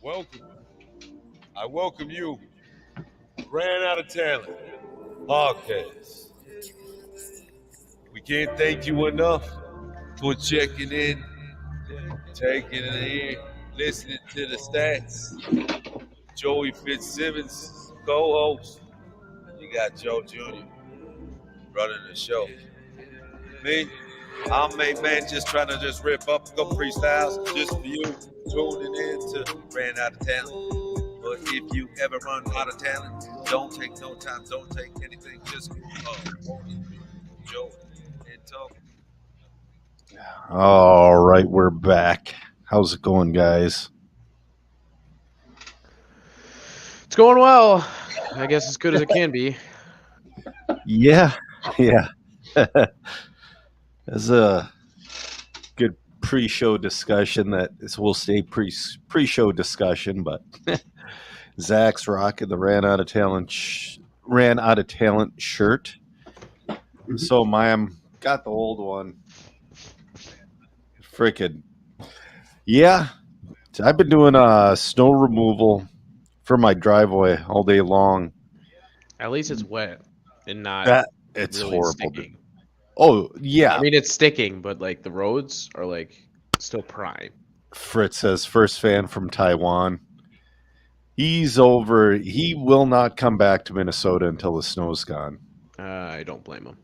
Welcome. I welcome you. Ran Out of Talent podcast. We can't thank you enough for checking in, taking it in, listening to the stats. Joey Fitzsimmons, co-host. You got Joe Jr. running the show. Me, I'm main man just trying to just rip up a couple freestyles just for you tuning in to Ran Out of Talent. But if you ever run out of talent, don't take no time, don't take anything, just Joe and talk. All right, we're back. How's it going, guys? It's going well. I guess as good as it can be. Yeah. That's a good pre-show discussion. That will stay pre-show discussion, but Zach's rocking the ran out of talent shirt. So Miami got the old one. Freaking yeah. I've been doing snow removal for my driveway all day long. At least it's wet and not That it's really horrible. sticking. Oh yeah. I mean, it's sticking, but like the roads are like still prime. Fritz says first fan from Taiwan. He's over. He will not come back to Minnesota until the snow's gone. I don't blame him.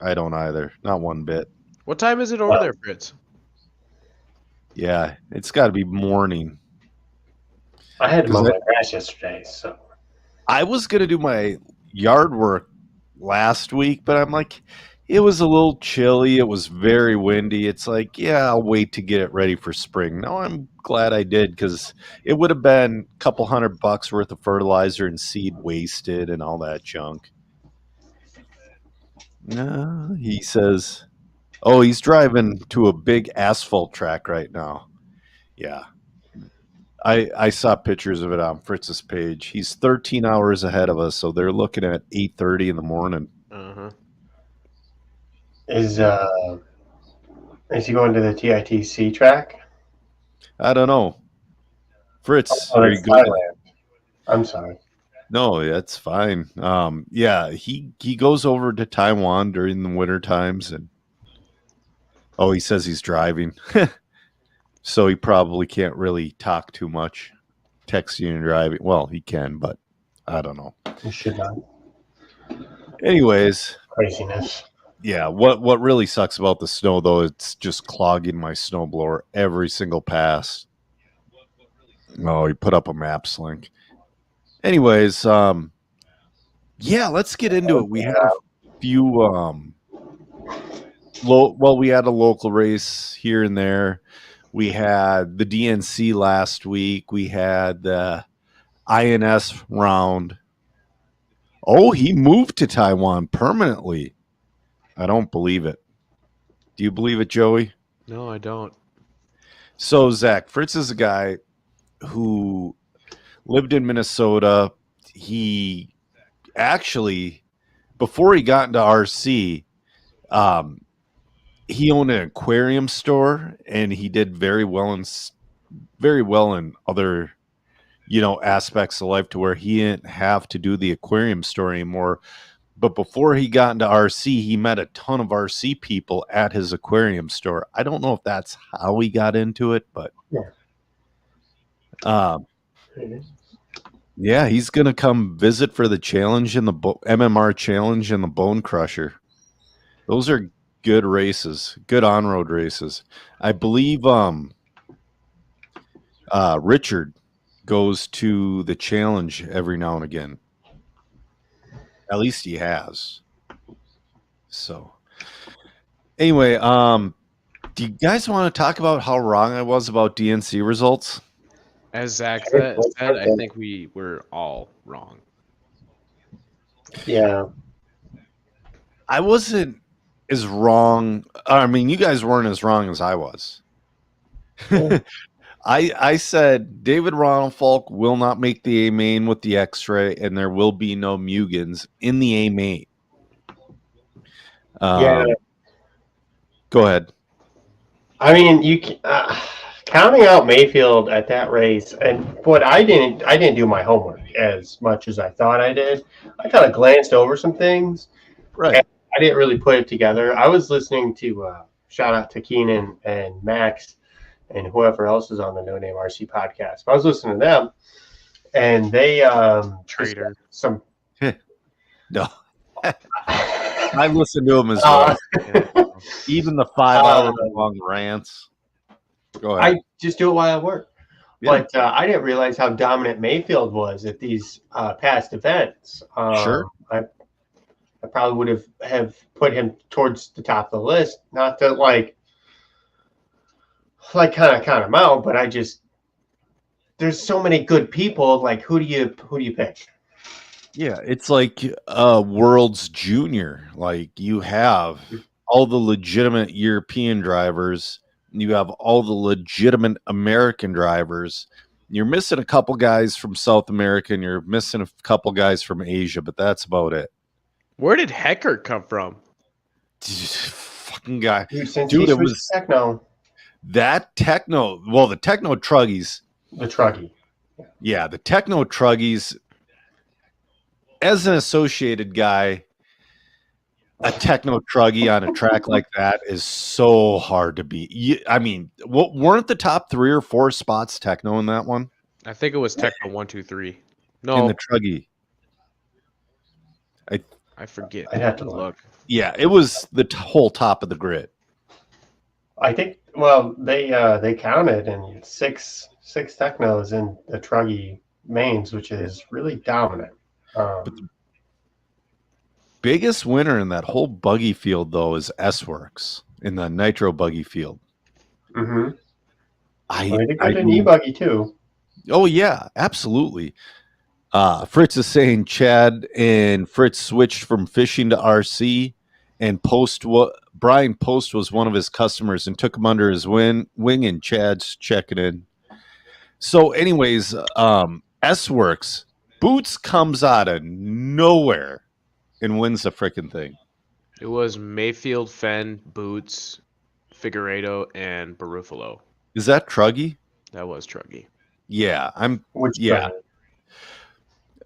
I don't either. Not one bit. What time is it over there, Fritz? Yeah, it's got to be morning. I had to mow my grass yesterday, so I was going to do my yard work last week, but I'm like, it was a little chilly. It was very windy. It's like, yeah, I'll wait to get it ready for spring. No, I'm glad I did because it would have been a couple $100 worth of fertilizer and seed wasted and all that junk. No, he says, oh, he's driving to a big asphalt track right now. Yeah. I saw pictures of it on Fritz's page. He's 13 hours ahead of us, so they're looking at 8:30 in the morning. Uh-huh. is he going to the TITC track? I don't know. Fritz, Oh, are you that's good? Thailand. I'm sorry. No, that's fine. Yeah, he goes over to Taiwan during the winter times, and he says he's driving, so he probably can't really talk too much, texting and driving. Well, he can, but I don't know. You should not. Anyways, Craziness. yeah. What really sucks about the snow though, it's just clogging my snowblower every single pass. Oh, he put up a maps link. Anyways, yeah, let's get into it. We had a few we had a local race here and there. We had the DNC last week. We had the INS round. Oh, he moved to Taiwan permanently. I don't believe it. Do you believe it, Joey? No, I don't. So, Zach, Fritz is a guy who lived in Minnesota. He actually, before he got into RC, he owned an aquarium store, and he did very well in other, aspects of life to where he didn't have to do the aquarium store anymore. But before he got into RC, he met a ton of RC people at his aquarium store. I don't know if that's how he got into it, but yeah, he's gonna come visit for the challenge and the MMR challenge and the Bone Crusher. Those are good races, good on-road races. I believe Richard goes to the challenge every now and again. At least he has. So anyway, do you guys want to talk about how wrong I was about DNC results? As Zach said, I think we were all wrong. Yeah. I wasn't as wrong. I mean, you guys weren't as wrong as I was. I said David Ronald-Falk will not make the A main with the X-ray, and there will be no Mugens in the A main. Yeah. Go ahead. I mean, counting out Mayfield at that race, and what I didn't do my homework as much as I thought I did. I kind of glanced over some things. Right. I didn't really put it together. I was listening to shout out to Keenan and Max and whoever else is on the No Name RC podcast. I was listening to them, and they Traitor. some. No. I listened to him as well. Even the 5-hour long rants. Go ahead. I just do it while I work. Yeah. But I didn't realize how dominant Mayfield was at these past events. Sure. I probably would have put him towards the top of the list. Not to like kind of count him out, but I just there's so many good people. Like who do you pick? Yeah, it's like World's Junior. Like you have all the legitimate European drivers, you have all the legitimate American drivers. You're missing a couple guys from South America, and you're missing a couple guys from Asia, but that's about it. Where did Heckert come from? Fucking guy. Dude, it was Techno. That Techno, well, the Techno Truggies. The Truggy. Yeah, the Techno Truggies. As an associated guy, a Techno Truggy on a track like that is so hard to beat. I mean, weren't the top 3 or 4 spots Techno in that one? I think it was Techno 1, 2, 3. In No, the Truggy. I forget. I'd have to look. Yeah, it was the whole top of the grid. I think. Well, they counted and six Technos in the Truggy mains, which is really dominant. Biggest winner in that whole buggy field, though, is S-Works in the Nitro buggy field. Mm-hmm. I did good in e-buggy too. Oh yeah, absolutely. Fritz is saying Chad and Fritz switched from fishing to RC, and Brian Post was one of his customers and took him under his wing, and Chad's checking in. So, anyways, S-Works Boots comes out of nowhere and wins the freaking thing. It was Mayfield, Fenn, Boots, Figueredo, and Barufalo. Is that Truggy? That was Truggy. Yeah, Which yeah.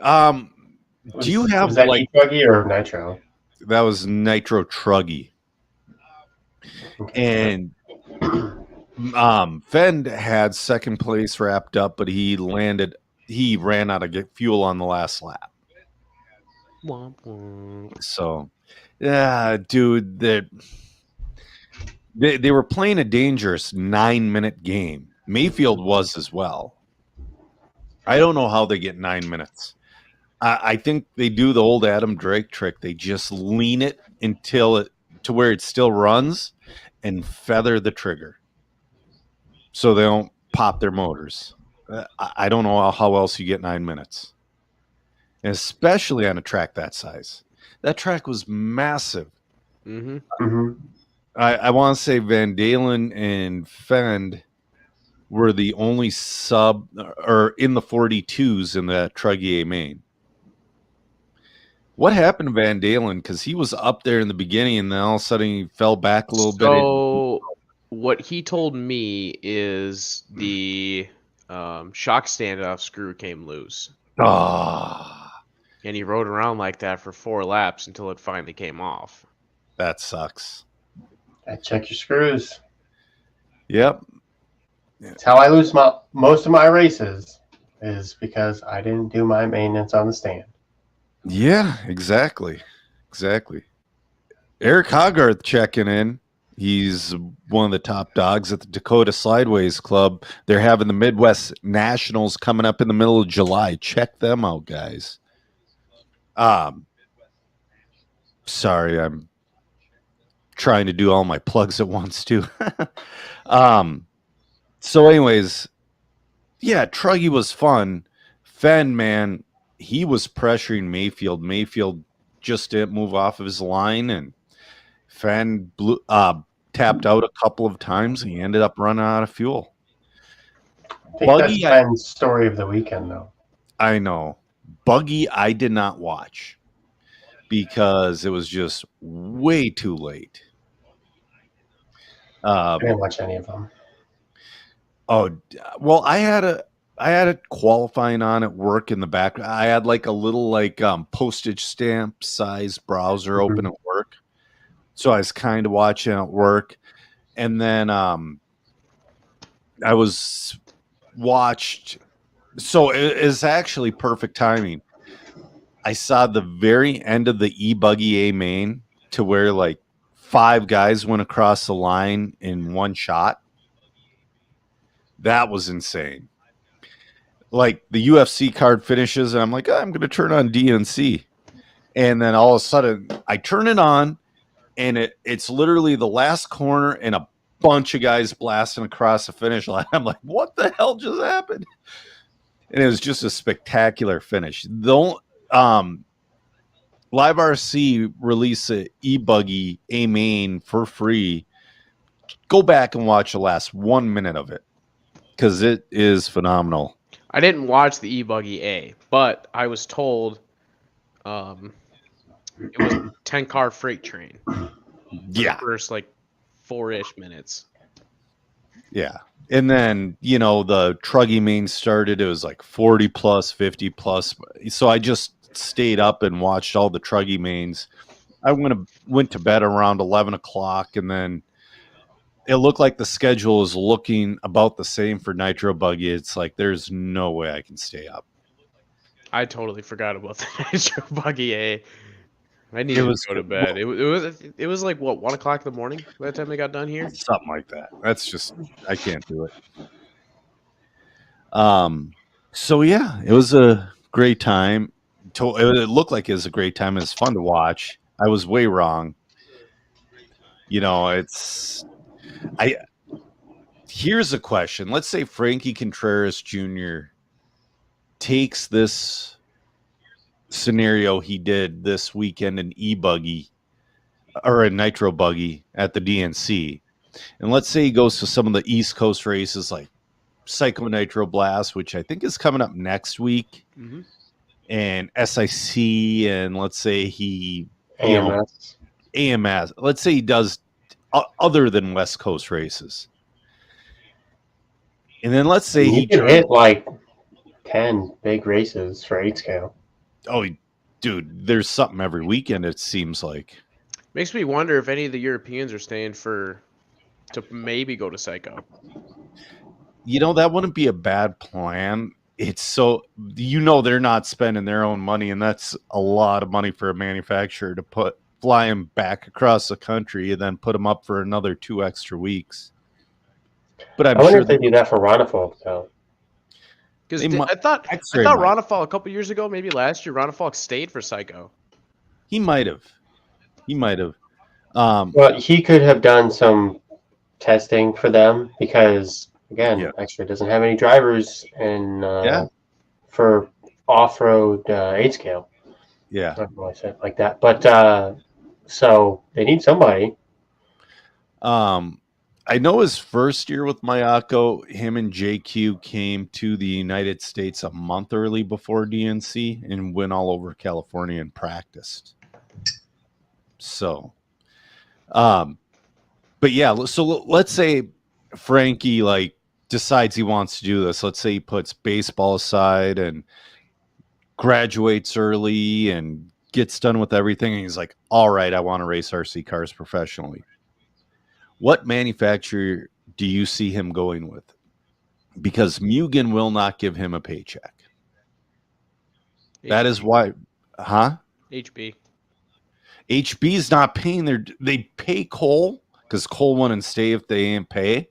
Do you have was that like e-buggy or Nitro? That was Nitro Truggy. And Fend had second place wrapped up, but he ran out of fuel on the last lap. Womp womp. So, yeah, dude, they were playing a dangerous 9-minute game. Mayfield was as well. I don't know how they get 9 minutes. I think they do the old Adam Drake trick. They just lean it to where it still runs and feather the trigger so they don't pop their motors. I don't know how else you get 9 minutes, and especially on a track that size. That track was massive. Mm-hmm. Mm-hmm. I want to say Van Dalen and Fend were the only sub or in the 42s in the Truggy main. What happened to Van Dalen? Because he was up there in the beginning, and then all of a sudden he fell back a little bit. So what he told me is the shock standoff screw came loose. And he rode around like that for 4 laps until it finally came off. That sucks. Check your screws. Yep. It's how I lose most of my races is because I didn't do my maintenance on the stand. Yeah, exactly. Eric Hogarth checking in. He's one of the top dogs at the Dakota Slideways Club. They're having the Midwest Nationals coming up in the middle of July. Check them out, guys. Sorry, I'm trying to do all my plugs at once too. So anyways, yeah, Truggy was fun. Fenn, man, he was pressuring Mayfield. Mayfield just didn't move off of his line, and Fenn tapped out a couple of times, and he ended up running out of fuel. I think that's Fenn's story of the weekend, though. I know. Buggy, I did not watch because it was just way too late. I didn't watch any of them. Oh, well, I had a qualifying on at work in the back. I had like a little like postage stamp size browser open at work. So I was kind of watching at work. And then I was watched. So it's actually perfect timing. I saw the very end of the e-buggy A main to where like 5 guys went across the line in one shot. That was insane. Like the UFC card finishes, and I'm like, I'm going to turn on DNC. And then all of a sudden, I turn it on, and it's literally the last corner and a bunch of guys blasting across the finish line. I'm like, what the hell just happened? And it was just a spectacular finish. Live RC released an e-buggy A main for free. Go back and watch the last 1 minute of it because it is phenomenal. I didn't watch the e-buggy A, but I was told it was a 10-car freight train. Yeah. The first like 4-ish minutes. Yeah. And then, the Truggy main started. It was like 40 plus, 50 plus. So I just stayed up and watched all the Truggy mains. I went to bed around 11 o'clock, and then it looked like the schedule is looking about the same for Nitro Buggy. It's like there's no way I can stay up. I totally forgot about the Nitro Buggy A. I needed to go to bed. It was like what, 1 o'clock in the morning by the time I got done here? Something like that. That's just, I can't do it. So yeah, it was a great time. It looked like it was a great time. It was fun to watch. I was way wrong. Here's a question. Let's say Frankie Contreras Jr. takes this scenario he did this weekend in e-buggy or a Nitro Buggy at the DNC. And let's say he goes to some of the East Coast races like Psycho Nitro Blast, which I think is coming up next week, and SIC, and let's say he AMS. Let's say he does other than West Coast races. And then let's say he can hit like 10 big races for 8 scale. Oh, dude, there's something every weekend, it seems like. Makes me wonder if any of the Europeans are staying to maybe go to Psycho. That wouldn't be a bad plan. It's so, they're not spending their own money, and that's a lot of money for a manufacturer to fly him back across the country and then put him up for another 2 extra weeks. But I wonder if they do that for Ronafalk, though. Because I thought Ronafalk a couple years ago, maybe last year, Ronafalk stayed for Psycho. He might have. Well, he could have done some testing for them because, again, Extra doesn't have any drivers for off-road 8 scale. Yeah. I don't know why I said it like that. But so they need somebody. I know his first year with Mayako, him and JQ came to the United States a month early before DNC and went all over California and practiced. So, but yeah, so let's say Frankie decides he wants to do this. Let's say he puts baseball aside and graduates early and gets done with everything. And he's like, all right, I want to race RC cars professionally. What manufacturer do you see him going with? Because Mugen will not give him a paycheck. HB. That is why, HB. HB's not paying they pay Cole because Cole won and stay if they didn't pay.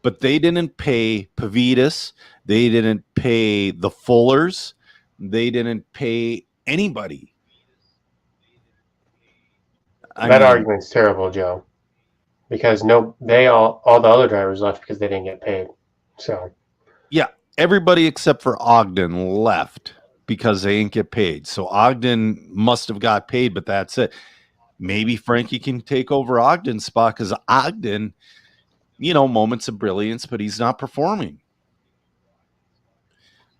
But they didn't pay Pavitas. They didn't pay the Fullers. They didn't pay anybody. That argument's terrible, Joe. Because all the other drivers left because they didn't get paid. So yeah, everybody except for Ogden left because they didn't get paid. So Ogden must have got paid, but that's it. Maybe Frankie can take over Ogden's spot because Ogden, moments of brilliance, but he's not performing.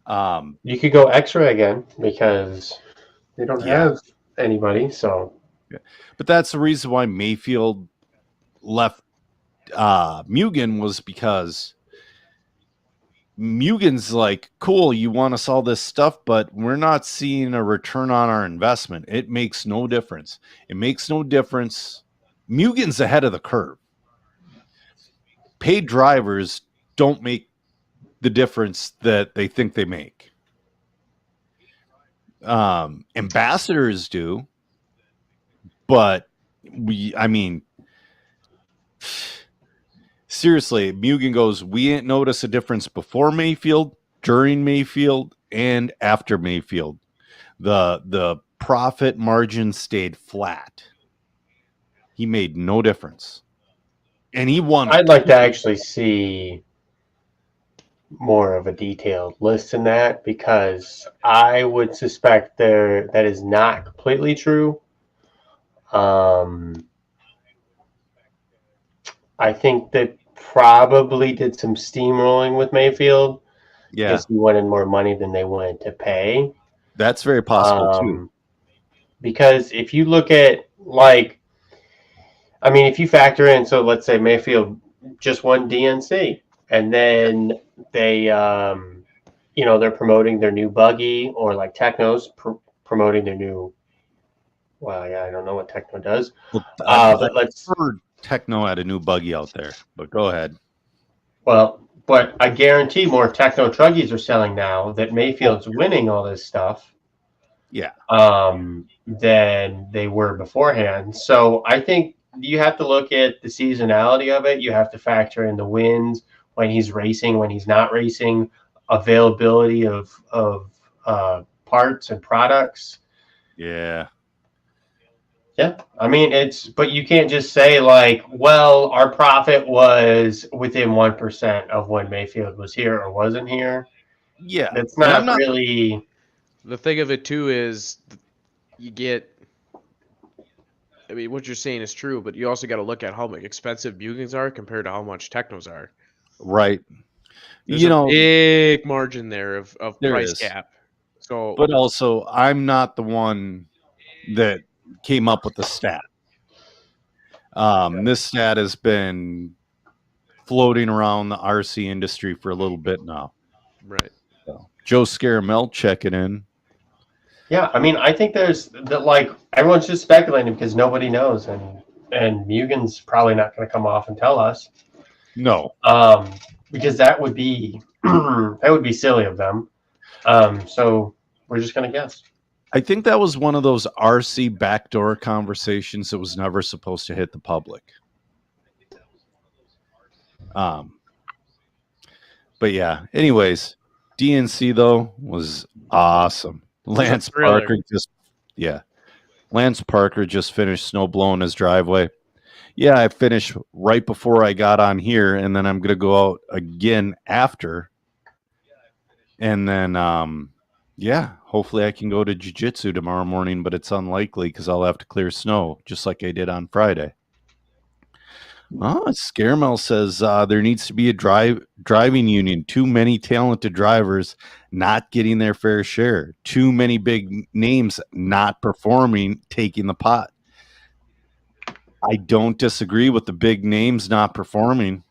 You could go X-Ray again because they don't have anybody. So, but that's the reason why Mayfield left Mugen was because Mugen's like, cool, you want us all this stuff, but we're not seeing a return on our investment. It makes no difference. It makes no difference. Mugen's ahead of the curve. Paid drivers don't make the difference that they think they make. Ambassadors do, but seriously, Mugen goes, we didn't notice a difference before Mayfield, during Mayfield, and after Mayfield. The profit margin stayed flat. He made no difference. And he won. I'd like to actually see more of a detailed list in that, because I would suspect that is not completely true. I think they probably did some steamrolling with Mayfield. Yeah, because he wanted more money than they wanted to pay. that's very possible too. Because if you look at, like, I mean, if you factor in, so let's say Mayfield just won DNC, and then they, they're promoting their new buggy, or like Techno's promoting their new. Well, yeah, I don't know what Techno does. But let's. Heard Techno had a new buggy out there, but go ahead. Well, but I guarantee more Techno Truggies are selling now that Mayfield's winning all this stuff. Yeah. Than they were beforehand. So I think you have to look at the seasonality of it. You have to factor in the wins, when he's racing, when he's not racing, availability of parts and products. Yeah. Yeah. I mean, but you can't just say like, well, our profit was within 1% of when Mayfield was here or wasn't here. Yeah. That's not really. The thing of it too is you get. I mean, what you're saying is true, but you also got to look at how expensive Mugens are compared to how much Technos are. Right. There's a big margin there of price gap. So, but also, I'm not the one that came up with the stat. This stat has been floating around the RC industry for a little bit now. Right. So, Joe Scaramel checking in. Yeah, I mean, I think there's like everyone's just speculating because nobody knows, and Mugen's probably not going to come off and tell us. No. Because that would be silly of them. So we're just going to guess. I think that was one of those RC backdoor conversations that was never supposed to hit the public. But yeah, anyways, DNC though was awesome. Lance Parker just finished snow blowing his driveway. Yeah, I finished right before I got on here, and then I'm gonna go out again after. And then hopefully I can go to jiu-jitsu tomorrow morning, but it's unlikely because I'll have to clear snow, just like I did on Friday. Scaramel says there needs to be a driving union. Too many talented drivers not getting their fair share. Too many big names not performing, taking the pot. I don't disagree with the big names not performing.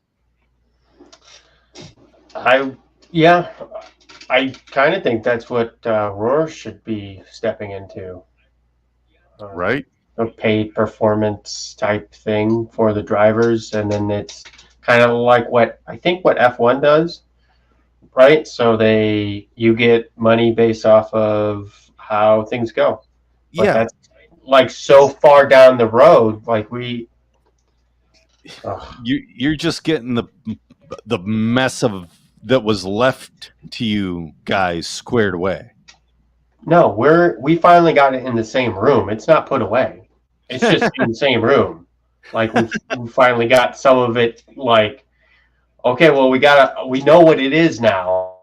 I kind of think that's what Roar should be stepping into. Right? A paid performance type thing for the drivers, and then it's kind of like what F1 does, right? So you get money based off of how things go. But that's like so far down the road, like you're just getting the mess of that was left to you guys squared away. No, we finally got it in the same room. It's not put away. It's just in the same room. Like we finally got some of it. Like, okay, well, we know what it is now.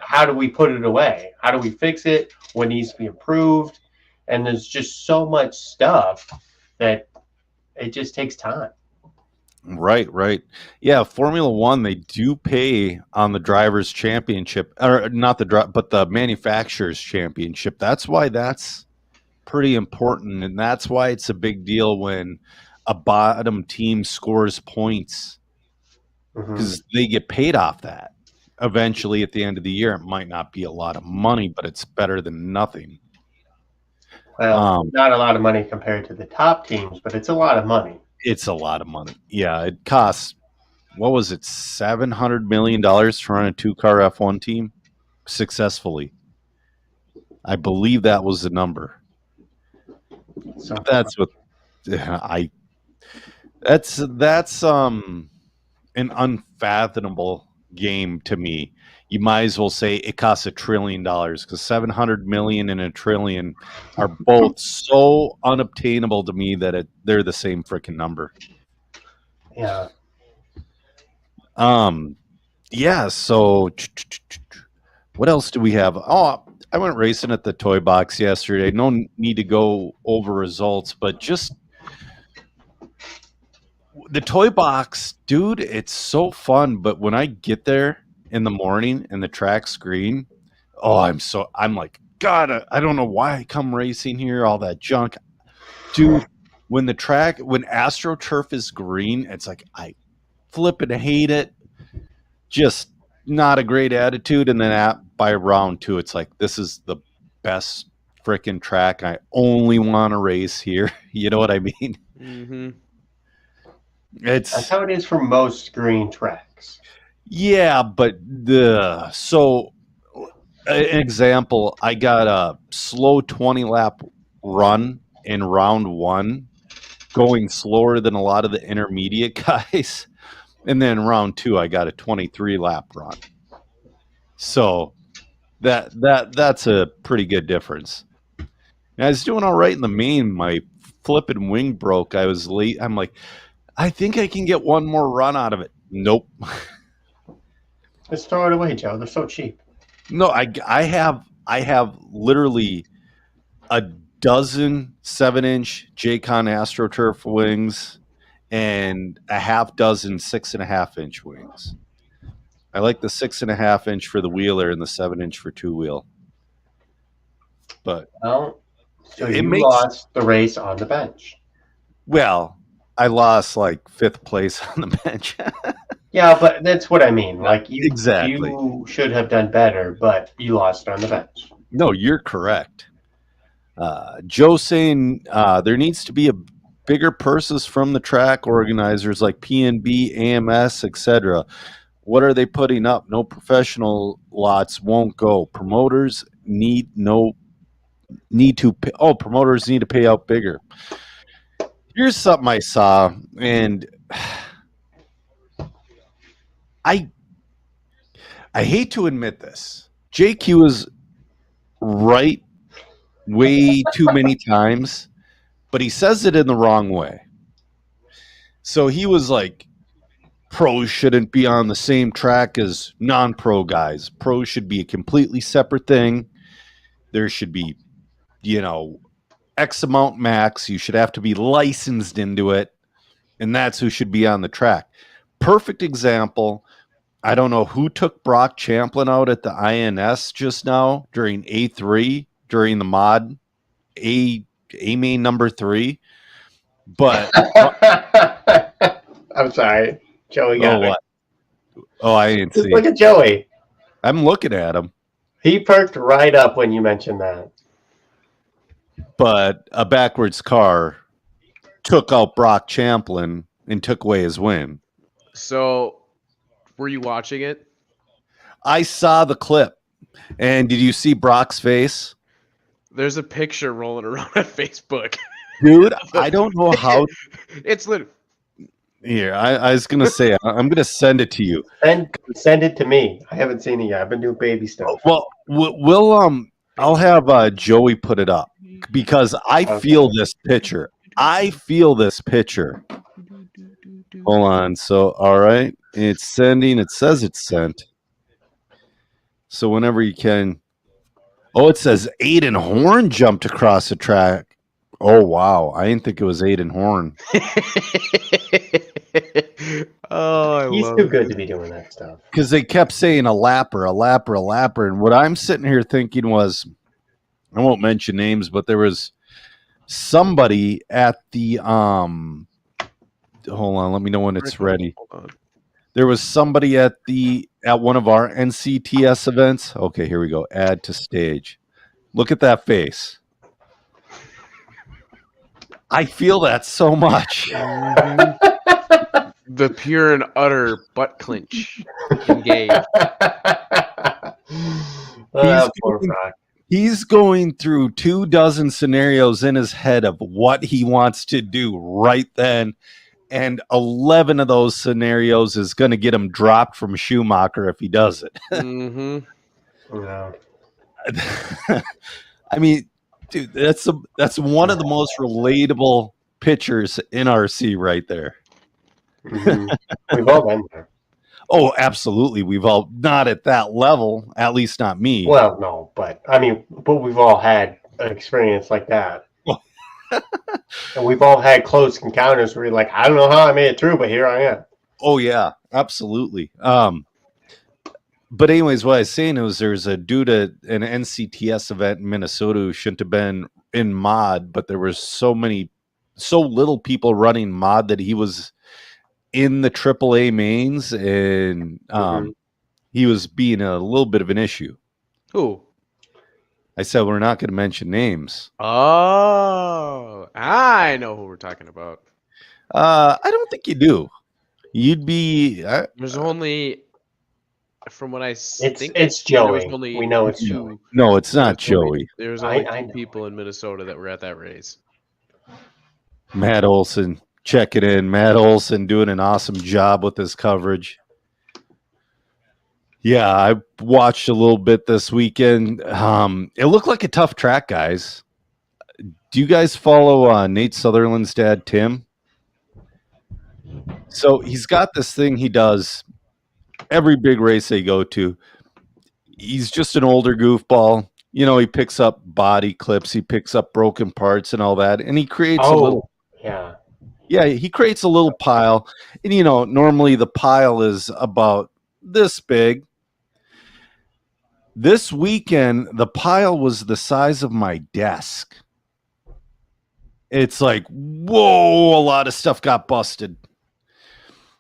How do we put it away? How do we fix it? What needs to be improved? And there's just so much stuff that it just takes time. Right. Yeah, Formula One, they do pay on the Drivers' Championship, or not but the Manufacturers' Championship. That's why that's pretty important, and that's why it's a big deal when a bottom team scores points, because they get paid off that. eventually at the end of the year, it might not be a lot of money, but it's better than nothing. Well, not a lot of money compared to the top teams, but it's a lot of money. It's a lot of money. Yeah, it costs, what was it, $700 million to run a 2-car F1 team successfully. I believe that was the number. So That's what that's an unfathomable game to me. You might as well say it costs $1 trillion, because 700 million and $1 trillion are both so unobtainable to me that they're the same freaking number. yeah. Yeah, so what else do we have? Oh, I went racing at the toy box yesterday. No need to go over results, but just the toy box, dude, it's so fun. But when I get there in the morning and the track's green, I'm like, God, I don't know why I come racing here, all that junk. Dude, when AstroTurf is green, it's like I flip and hate it. Just not a great attitude. And then by round 2, it's like, this is the best freaking track. I only want to race here. You know what I mean? Mm-hmm. That's how it is for most green tracks. Yeah, but an example, I got a slow 20-lap run in round 1, going slower than a lot of the intermediate guys. And then round 2, I got a 23-lap run. So that's a pretty good difference. And I was doing all right in the main. My flipping wing broke. I was late. I'm like, I think I can get one more run out of it. Nope. Just throw it away, Joe. They're so cheap. No, I have literally a dozen 7-inch J-Con AstroTurf wings and a half dozen 6.5-inch wings. I like the 6.5-inch for the wheeler and the 7-inch for 2-wheel. But well, so you lost the race on the bench. Well, I lost like 5th place on the bench. Yeah, but that's what I mean. Like you should have done better, but you lost on the bench. No, you're correct. Joe saying there needs to be a bigger purses from the track organizers like PNB, AMS, etc. What are they putting up? No professional lots won't go. Promoters need to pay out bigger. Here's something I saw, and I hate to admit this. JQ is right way too many times, but he says it in the wrong way. So he was like, pros shouldn't be on the same track as non-pro guys. Pros should be a completely separate thing. There should be, X amount max. You should have to be licensed into it, and that's who should be on the track. Perfect example. I don't know who took Brock Champlin out at the INS just now during A3, during the mod A main number 3. But I'm sorry. Joey got me. What? Oh, I didn't see. Look at Joey. I'm looking at him. He perked right up when you mentioned that. But a backwards car took out Brock Champlin and took away his win. So, were you watching it? I saw the clip. And did you see Brock's face? There's a picture rolling around on Facebook. Dude, I don't know how. It's literally. Here, I was going to say, I'm going to send it to you. Send it to me. I haven't seen it yet. I've been doing baby stuff. Well, I'll have Joey put it up because I feel this picture. Hold on. So, all right. It's sending. It says it's sent. So whenever you can. Oh, it says Aiden Horn jumped across the track. Oh, wow. I didn't think it was Aiden Horn. He's too good to be doing that stuff. Because they kept saying a lapper. And what I'm sitting here thinking was, I won't mention names, but there was somebody at the hold on, let me know when it's ready. There was somebody at one of our NCTS events. Okay, here we go. Add to stage. Look at that face. I feel that so much. The pure and utter butt clinch engaged. Poor Brock. He's going through 24 scenarios in his head of what he wants to do right then. And 11 of those scenarios is going to get him dropped from Schumacher if he does it. Yeah. I mean, dude, that's one of the most relatable pictures in RC right there. Mm-hmm. We've all been there. Oh, absolutely. We've all not at that level, at least not me. Well, no, but we've all had an experience like that. And we've all had close encounters where you're like, I don't know how I made it through, but here I am. Oh yeah, absolutely. But anyways, what I was saying was there's a dude at an NCTS event in Minnesota who shouldn't have been in mod, but there was so little people running mod that he was in the AAA mains, and he was being a little bit of an issue. Who? I said we're not going to mention names. Oh, I know who we're talking about. I don't think you do. You'd be. There's only, from what I think, it's Joey. We know it's Joey. No, it's not Joey. There's only two people in Minnesota that were at that race. Matt Olson, check it in. Matt Olson doing an awesome job with his coverage. Yeah, I watched a little bit this weekend. It looked like a tough track, guys. Do you guys follow Nate Sutherland's dad, Tim? So he's got this thing he does every big race they go to. He's just an older goofball. You know, he picks up body clips, he picks up broken parts and all that, and he creates a little. Yeah, he creates a little pile. And, you know, normally the pile is about this big. This weekend, the pile was the size of my desk. It's like, whoa, a lot of stuff got busted.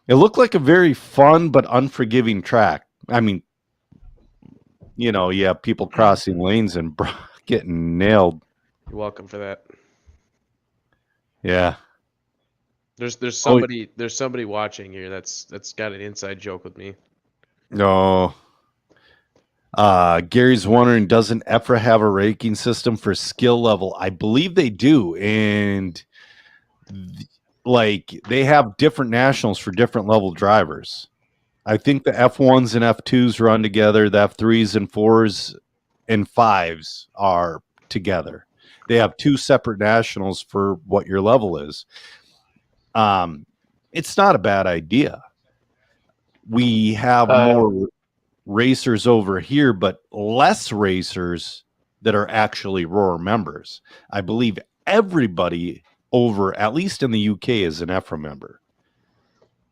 It looked like a very fun but unforgiving track. I mean, you know, you have people crossing lanes and getting nailed. You're welcome for that. Yeah. There's somebody watching here that's got an inside joke with me. No. Gary's wondering, doesn't EFRA have a ranking system for skill level? I believe they do, and they have different nationals for different level drivers. I think the F1s and F2s run together. The F3s and 4s and 5s are together. They have two separate nationals for what your level is. It's not a bad idea. We have more racers over here, but less racers that are actually Roar members. I believe everybody over, at least in the UK, is an EFRA member.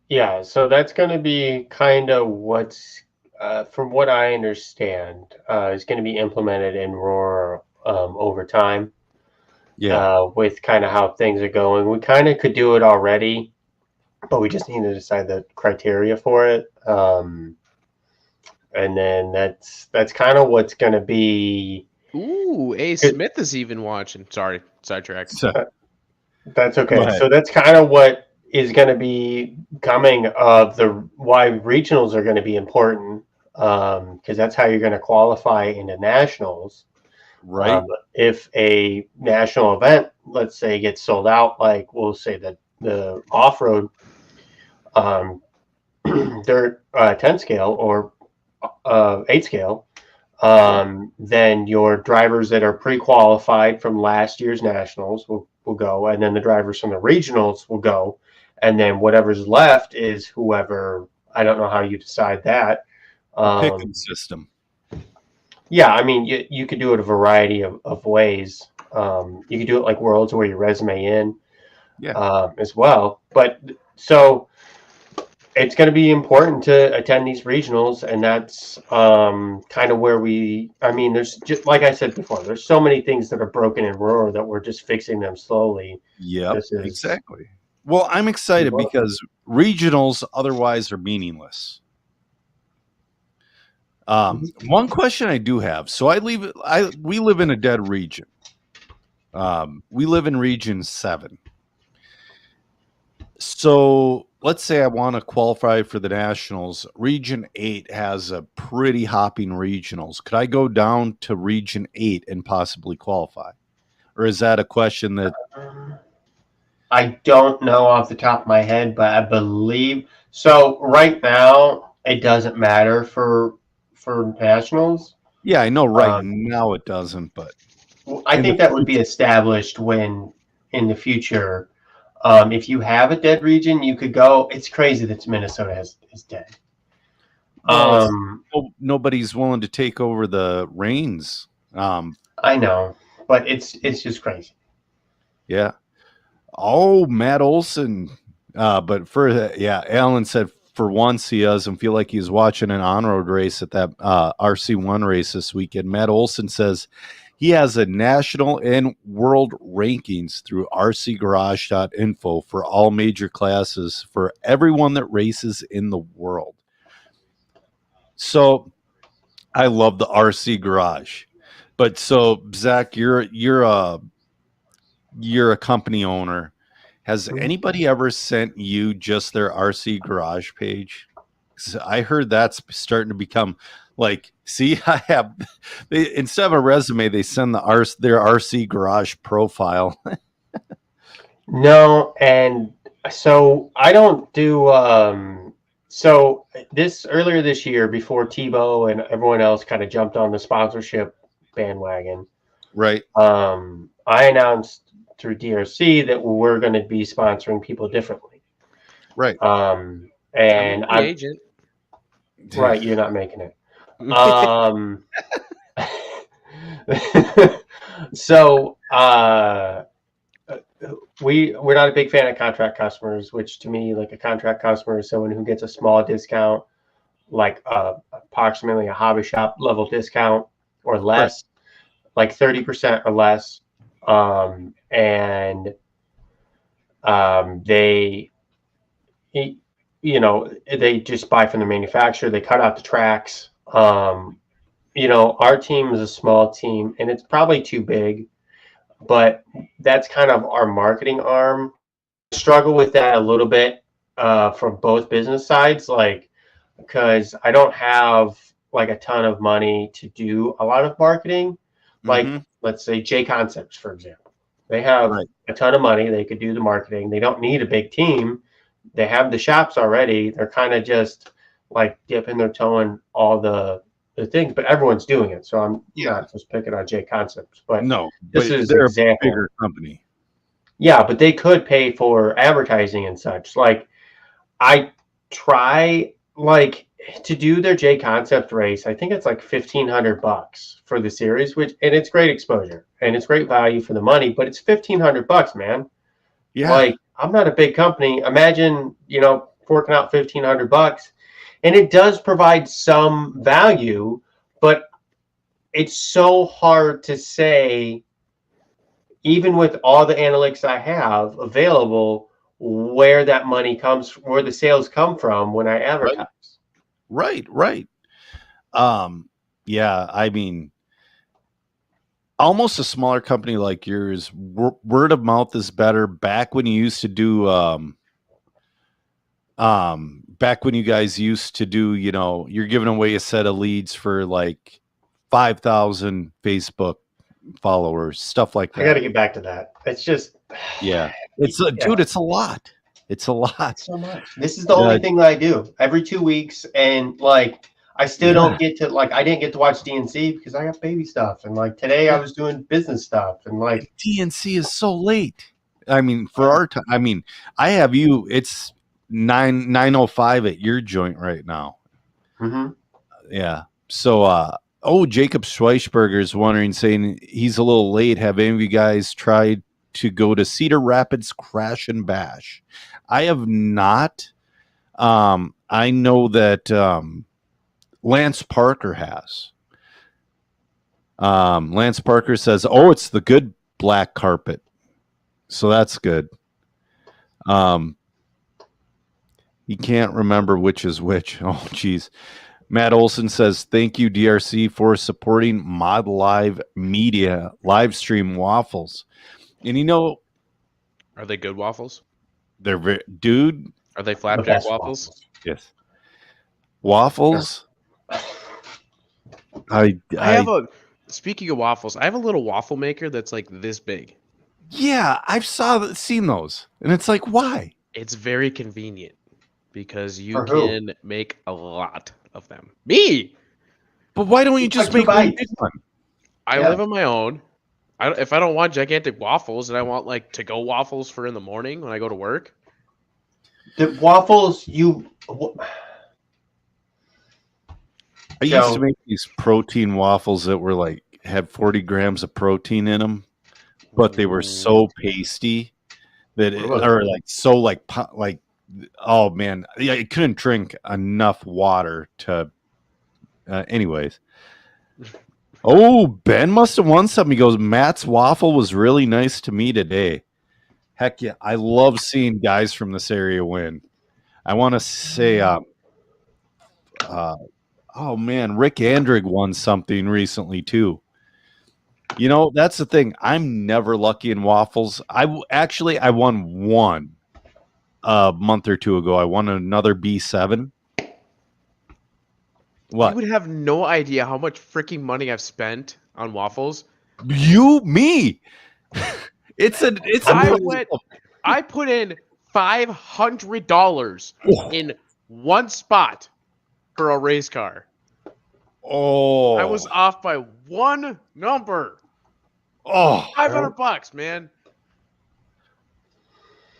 Yeah, so that's going to be kind of what's, from what I understand, is going to be implemented in Roar over time. Yeah, with kind of how things are going. We kind of could do it already, but we just need to decide the criteria for it. And then that's kind of what's going to be. Ooh, A. Smith is even watching. Sorry, sidetracked. That's okay. So that's kind of what is going to be coming of why regionals are going to be important, because that's how you're going to qualify into nationals. Right. If a national event, let's say, gets sold out, like we'll say that the off-road dirt 10 scale or 8 scale, then your drivers that are pre-qualified from last year's nationals will go, and then the drivers from the regionals will go, and then whatever's left is whoever. I don't know how you decide that. Picking system. Yeah, I mean, you could do it a variety of ways. You could do it like Worlds, where you resume in, as well. But so it's going to be important to attend these regionals, and that's kind of where there's just, like I said before, there's so many things that are broken in Roar that we're just fixing them slowly. Yeah, exactly. Well, I'm excited because regionals otherwise are meaningless. One question I do have. So we live in a dead region. We live in region 7. So let's say I want to qualify for the nationals. Region 8 has a pretty hopping regionals. Could I go down to region 8 and possibly qualify? Or is that a question that I don't know off the top of my head, but I believe so. Right now, it doesn't matter for nationals. Yeah, I know right now it doesn't, but I think that would be established when in the future, if you have a dead region, you could go. It's crazy that Minnesota is dead. Nobody's willing to take over the reins. I know, but it's just crazy. Yeah. Oh, Matt Olson. But Alan said for once he doesn't feel like he's watching an on-road race at that RC1 race this weekend. Matt Olson says he has a national and world rankings through rcgarage.info for all major classes for everyone that races in the world. So I love the RC Garage. But so Zach, you're a company owner. Has anybody ever sent you just their RC Garage page? 'Cause I heard that's starting to become like, see, instead of a resume, they send their RC Garage profile. No, and so I don't do. So earlier this year, before Tebow and everyone else kind of jumped on the sponsorship bandwagon, right? I announced through DRC that we're going to be sponsoring people differently, right? And I'm agent, right? You're not making it. So we're not a big fan of contract customers, which to me, like a contract customer is someone who gets a small discount, like approximately a hobby shop level discount or less, like 30% or less. And they just buy from the manufacturer. They cut out the tracks. Our team is a small team and it's probably too big, but that's kind of our marketing arm. I struggle with that a little bit from both business sides, like, because I don't have like a ton of money to do a lot of marketing. Like, let's say J Concepts, for example, they have a ton of money. They could do the marketing. They don't need a big team. They have the shops already. They're kind of just like dipping their toe in all the things, but everyone's doing it. So I'm not just picking on J Concepts, but no, this is an example. A bigger company. Yeah, but they could pay for advertising and such. Like, I try to do their J Concept race. I think it's like $1,500 for the series, and it's great exposure and it's great value for the money, but it's $1,500, man. Yeah. Like, I'm not a big company. Imagine, forking out $1,500, and it does provide some value, but it's so hard to say, even with all the analytics I have available, where that money comes, where the sales come from when I advertise. Right. Yeah, I mean, almost a smaller company like yours, word of mouth is better. Back when you used to do, back when you guys used to do, you're giving away a set of leads for like 5,000 Facebook followers, stuff like that. I got to get back to that. It's just, yeah, dude, it's a lot. It's a lot. So much. This is the only thing that I do every 2 weeks. And like, I still don't get to, like, I didn't get to watch DNC because I got baby stuff. And like today I was doing business stuff, and like DNC is so late. I mean, for our time, I mean, I have you, it's 9:05 at your joint right now. Yeah. So, Jacob Schweisberger is wondering, saying he's a little late. Have any of you guys tried to go to Cedar Rapids Crash and Bash? I have not. I know that Lance Parker has. Lance Parker says, it's the good black carpet. So that's good. He can't remember which is which. Oh, geez. Matt Olson says, thank you, DRC, for supporting Mod Live Media live stream waffles. And Are they good waffles? they're very, dude. Are they The flapjack best waffles? Yes. Waffles. Speaking of waffles, I have a little waffle maker that's like this big. Yeah, I've seen those. And it's like, why? It's very convenient because you For who? can make a lot of them. Me! But why don't you It's just like make two one bites. big one? I Yeah. live on my own. If I don't want gigantic waffles and I want like to-go waffles for in the morning when I go to work, The waffles, I used to make these protein waffles that were like had 40 grams of protein in them, but they were so pasty that oh man, yeah, I couldn't drink enough water to. Anyways, oh, Ben must have won something. He goes, Matt's waffle was really nice to me today. Heck yeah, I love seeing guys from this area win. I want to say, oh man, Rick Andrig won something recently too. That's the thing. I'm never lucky in waffles. I won one a month or two ago. I won another B7. What? you would have no idea how much freaking money I've spent on waffles. Me. I put in $500 in one spot for a race car. Oh, I was off by one number. Oh, $500, man.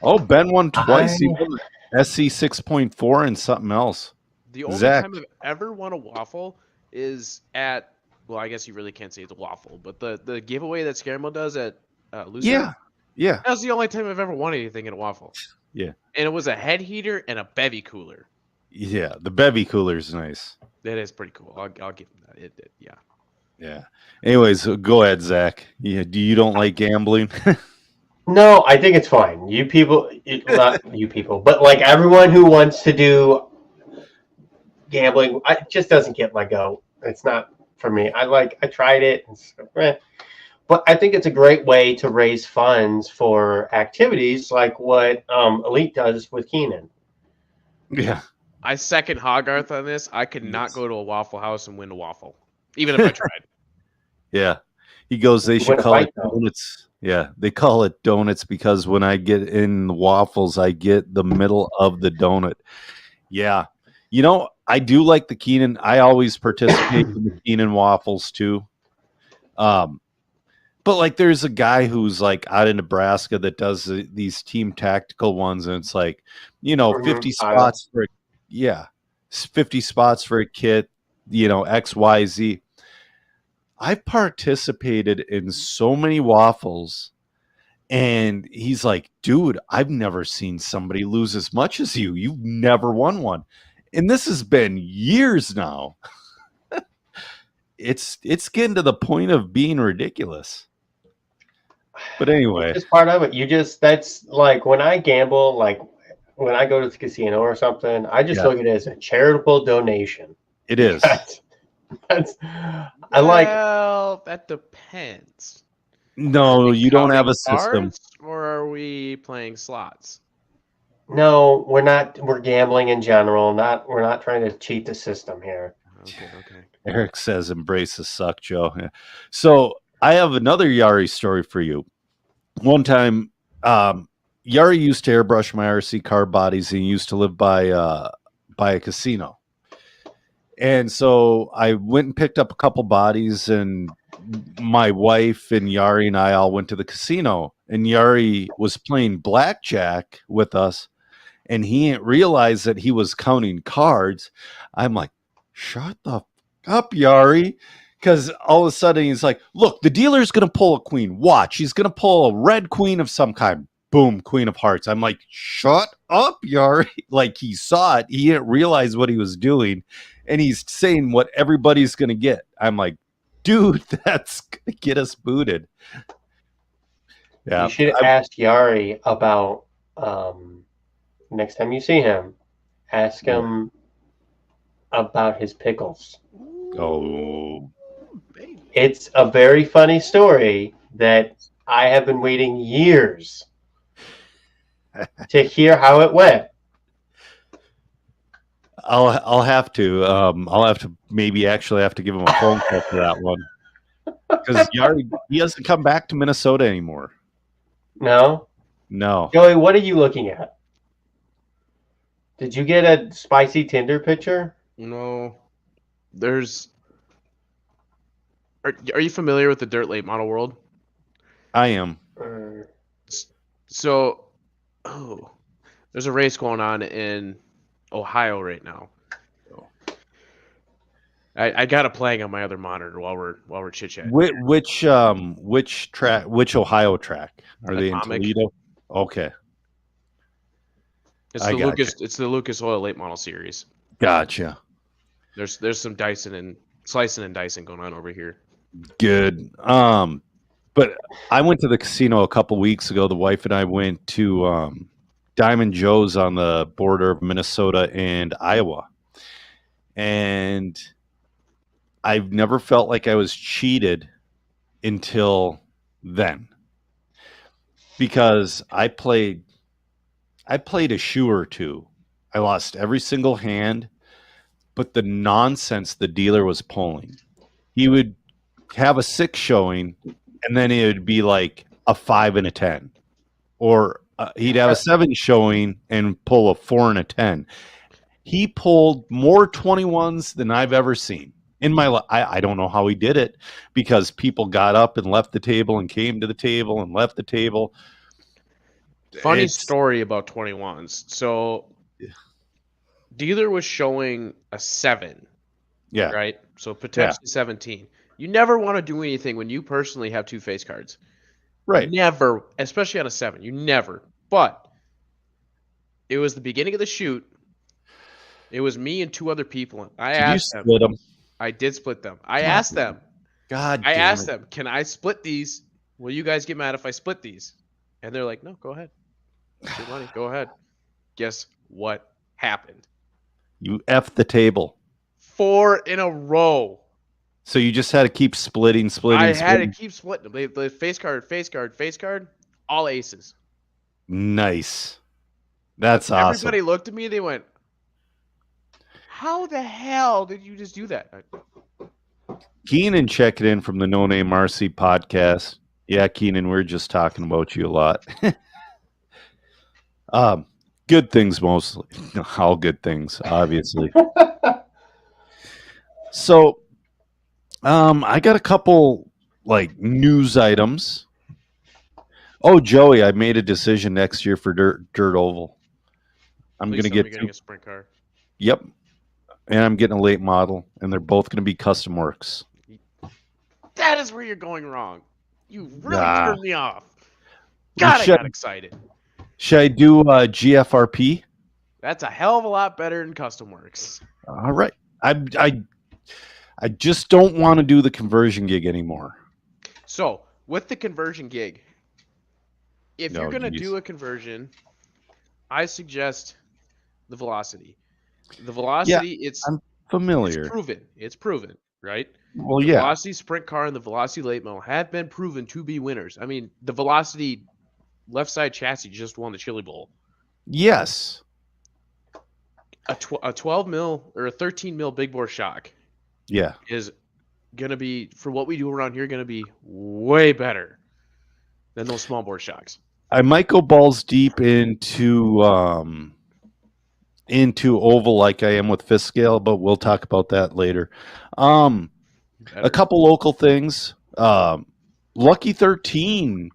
Oh, Ben won twice. He won SC 6.4 and something else. The only Zach. time I've ever won a waffle is at, well, I guess you really can't say it's a waffle, but the giveaway that Scaremo does at Lucid. Yeah. That was the only time I've ever won anything in a waffle. Yeah. And it was a head heater and a bevy cooler. Yeah, the bevy cooler is nice. That is pretty cool. I'll give him that. Yeah. Yeah. Anyways, go ahead, Zach. Yeah, you don't like gambling? No, I think it's fine. You people, not you people, but like everyone who wants to do gambling, it just doesn't get my goat. It's not for me. I tried it, but I think it's a great way to raise funds for activities like what Elite does with Keenan. Yeah. I second Hogarth on this. I could not go to a Waffle House and win a waffle, even if I tried. Yeah. He goes, they should call it donuts. Yeah, they call it donuts because when I get in the waffles, I get the middle of the donut. Yeah. I do like the Keenan. I always participate in the Keenan waffles too. But like there's a guy who's like out in Nebraska that does these team tactical ones, and it's like, 50 spots for 50 spots for a kit, XYZ. I participated in so many waffles, and he's like, dude, I've never seen somebody lose as much as you. You've never won one. And this has been years now. It's getting to the point of being ridiculous. But anyway. It's part of it. That's like when I gamble, like when I go to the casino or something, I just look at it as a charitable donation. It is. Well, that depends. No, you don't have a system. Or are we playing slots? No, we're not. We're gambling in general. We're not trying to cheat the system here. Okay. Eric says, "Embrace the suck, Joe." Yeah. So I have another Yari story for you. One time, Yari used to airbrush my RC car bodies, and he used to live by a casino. And so I went and picked up a couple bodies, and my wife and Yari and I all went to the casino, and Yari was playing blackjack with us, and he didn't realize that he was counting cards. I'm like, shut the f up, Yari. Because all of a sudden he's like, look, the dealer's going to pull a queen. Watch, he's going to pull a red queen of some kind. Boom, queen of hearts. I'm like, shut up, Yari. Like he saw it. He didn't realize what he was doing. And he's saying what everybody's going to get. I'm like, dude, that's going to get us booted. Yeah. You should have asked Yari about next time you see him, ask him about his pickles. Oh, Baby. It's a very funny story that I have been waiting years to hear how it went. I'll have to. I'll have to maybe actually have to give him a phone call for that one because he doesn't come back to Minnesota anymore. No? No. Joey, what are you looking at? Did you get a spicy Tinder picture? No. There's. Are you familiar with the dirt late model world? I am. So, there's a race going on in Ohio right now. I got a playing on my other monitor while we're chit chatting. Which Ohio track are they in Atomic. Toledo? Okay, It's I the gotcha. Lucas. It's the Lucas Oil late model series. gotcha. There's some dicing and slicing and dicing going on over here. Good. But I went to the casino a couple weeks ago. The wife and I went to Diamond Joe's on the border of Minnesota and Iowa, and I've never felt like I was cheated until then, because I played a shoe or two. I lost every single hand, but the nonsense the dealer was pulling, he would have a 6 showing, and then it would be like a 5 and a 10, or he'd have a 7 showing and pull a 4 and a 10. He pulled more 21s than I've ever seen in my life. I don't know how he did it, because people got up and left the table and came to the table and left the table. Funny It's- story about 21s. So, dealer was showing a 7, Yeah. right? So potentially 17. You never want to do anything when you personally have 2 face cards. Right. Never, especially on a 7. You never. But it was the beginning of the shoot. It was me and 2 other people. I Did you asked them. split them? I did split them. I asked them. God I damn asked it. them, can I split these? Will you guys get mad if I split these? And they're like, no, go ahead. It's your money. Go ahead. Guess what happened? You F the table. 4 in a row. So you just had to keep splitting. I had to keep splitting them. The face card, all aces. Nice. That's awesome. Everybody looked at me. They went, how the hell did you just do that? Keenan checking in from the No Name Marcy podcast. Yeah, Keenan, we're just talking about you a lot. Good things mostly. All good things, obviously. So, I got a couple like news items. Oh, Joey, I made a decision next year for Dirt Oval. I'm Please going to tell me get you're getting a sprint car. Yep. And I'm getting a late model, and they're both going to be custom works. That is where you're going wrong. You really Nah. turned me off. God, I should- got excited. Should I do GFRP? That's a hell of a lot better than Custom Works. All right. I just don't want to do the conversion gig anymore. So, with the conversion gig, if No, you're going to geez. do a conversion, I suggest the Velocity. The Velocity, it's Familiar. It's proven, right? Well, The yeah. Velocity Sprint Car and the Velocity Late Model have been proven to be winners. I mean, the Velocity left side chassis just won the Chili Bowl. Yes. A 12 mil or a 13 mil big bore shock Yeah. is going to be, for what we do around here, going to be way better than those small bore shocks. I might go balls deep into oval like I am with fifth scale, but we'll talk about that later. A couple local things. Lucky 13.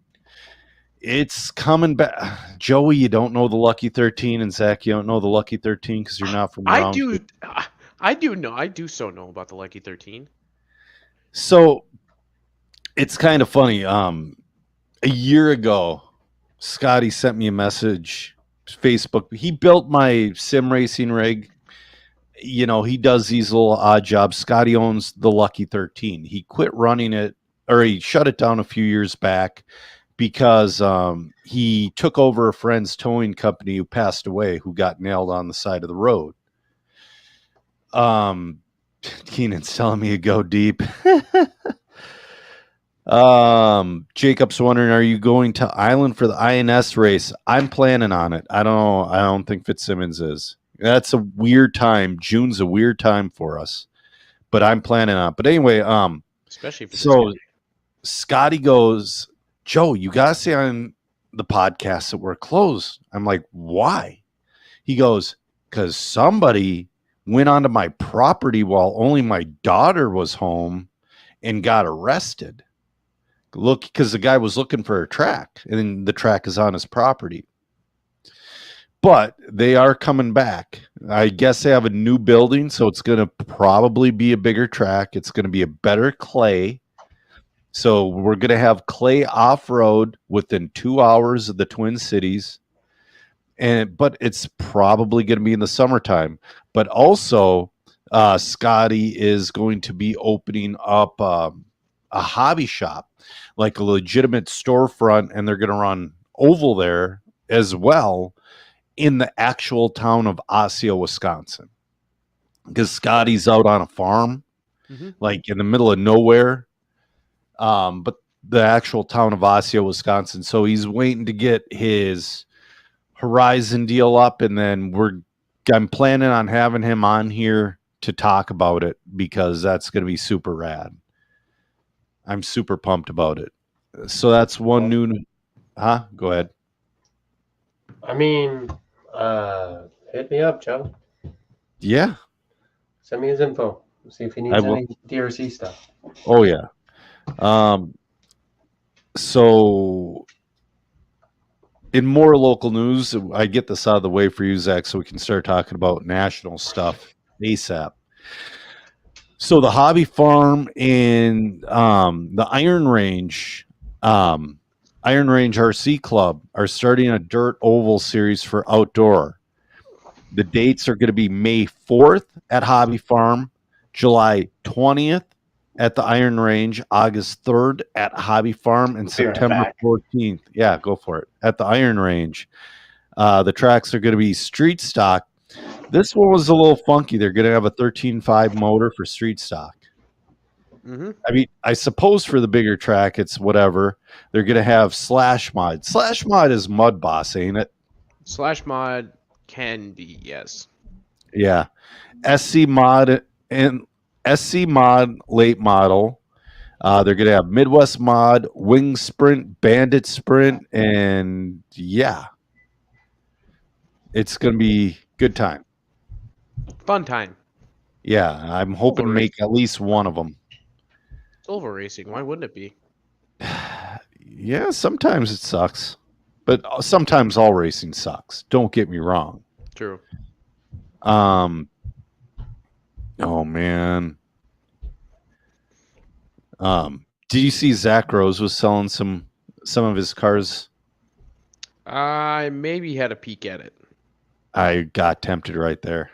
It's coming back. Joey, you don't know the Lucky 13, and Zach, you don't know the Lucky 13 because you're not from around. I do so know about the Lucky 13. So it's kind of funny. A year ago, Scotty sent me a message, Facebook. He built my sim racing rig. You know, he does these little odd jobs. Scotty owns the Lucky 13. He quit running it, or he shut it down a few years back because he took over a friend's towing company who passed away, who got nailed on the side of the road. Keenan's telling me to go deep. Jacob's wondering, are you going to Island for the INS race? I'm planning on it. I don't think Fitzsimmons is. That's a weird time. June's a weird time for us, but I'm planning on it. But anyway, especially if it's so Scotty goes, Joe, you gotta say on the podcast that we're closed. I'm like, why? He goes, because somebody went onto my property while only my daughter was home and got arrested. Look, because the guy was looking for a track, and the track is on his property. But they are coming back. I guess they have a new building, so it's going to probably be a bigger track. It's going to be a better clay. So we're going to have clay off-road within 2 hours of the Twin Cities. But it's probably going to be in the summertime. But also, Scotty is going to be opening up a hobby shop, like a legitimate storefront, and they're going to run oval there as well in the actual town of Osseo, Wisconsin. Because Scotty's out on a farm, like in the middle of nowhere. But the actual town of Osseo, Wisconsin. So he's waiting to get his Horizon deal up, and then I'm planning on having him on here to talk about it, because that's going to be super rad. I'm super pumped about it. So that's one new. Go ahead. I mean, hit me up, Joe. Yeah. Send me his info. See if he needs any DRC stuff. Oh yeah. So in more local news, I get this out of the way for you, Zach, so we can start talking about national stuff ASAP. So the Hobby Farm and the Iron Range RC Club are starting a dirt oval series for outdoor. The dates are going to be May 4th at Hobby Farm, July 20th at the Iron Range, August 3rd at Hobby Farm, and September 14th. Yeah, go for it. At the Iron Range. The tracks are going to be street stock. This one was a little funky. They're going to have a 13.5 motor for street stock. I mean, I suppose for the bigger track, it's whatever. They're going to have Slash Mod. Slash Mod is Mud Boss, ain't it? Slash Mod can be, yes. Yeah. SC Mod and SC Mod late model. They're going to have Midwest Mod, Wing Sprint, Bandit Sprint, and yeah. It's going to be good time. Fun time. Yeah, I'm hoping to make at least one of them. Oval racing, why wouldn't it be? Yeah, sometimes it sucks. But sometimes all racing sucks. Don't get me wrong. True. Oh man. Did you see Zach Rose was selling some of his cars? I maybe had a peek at it. I got tempted right there.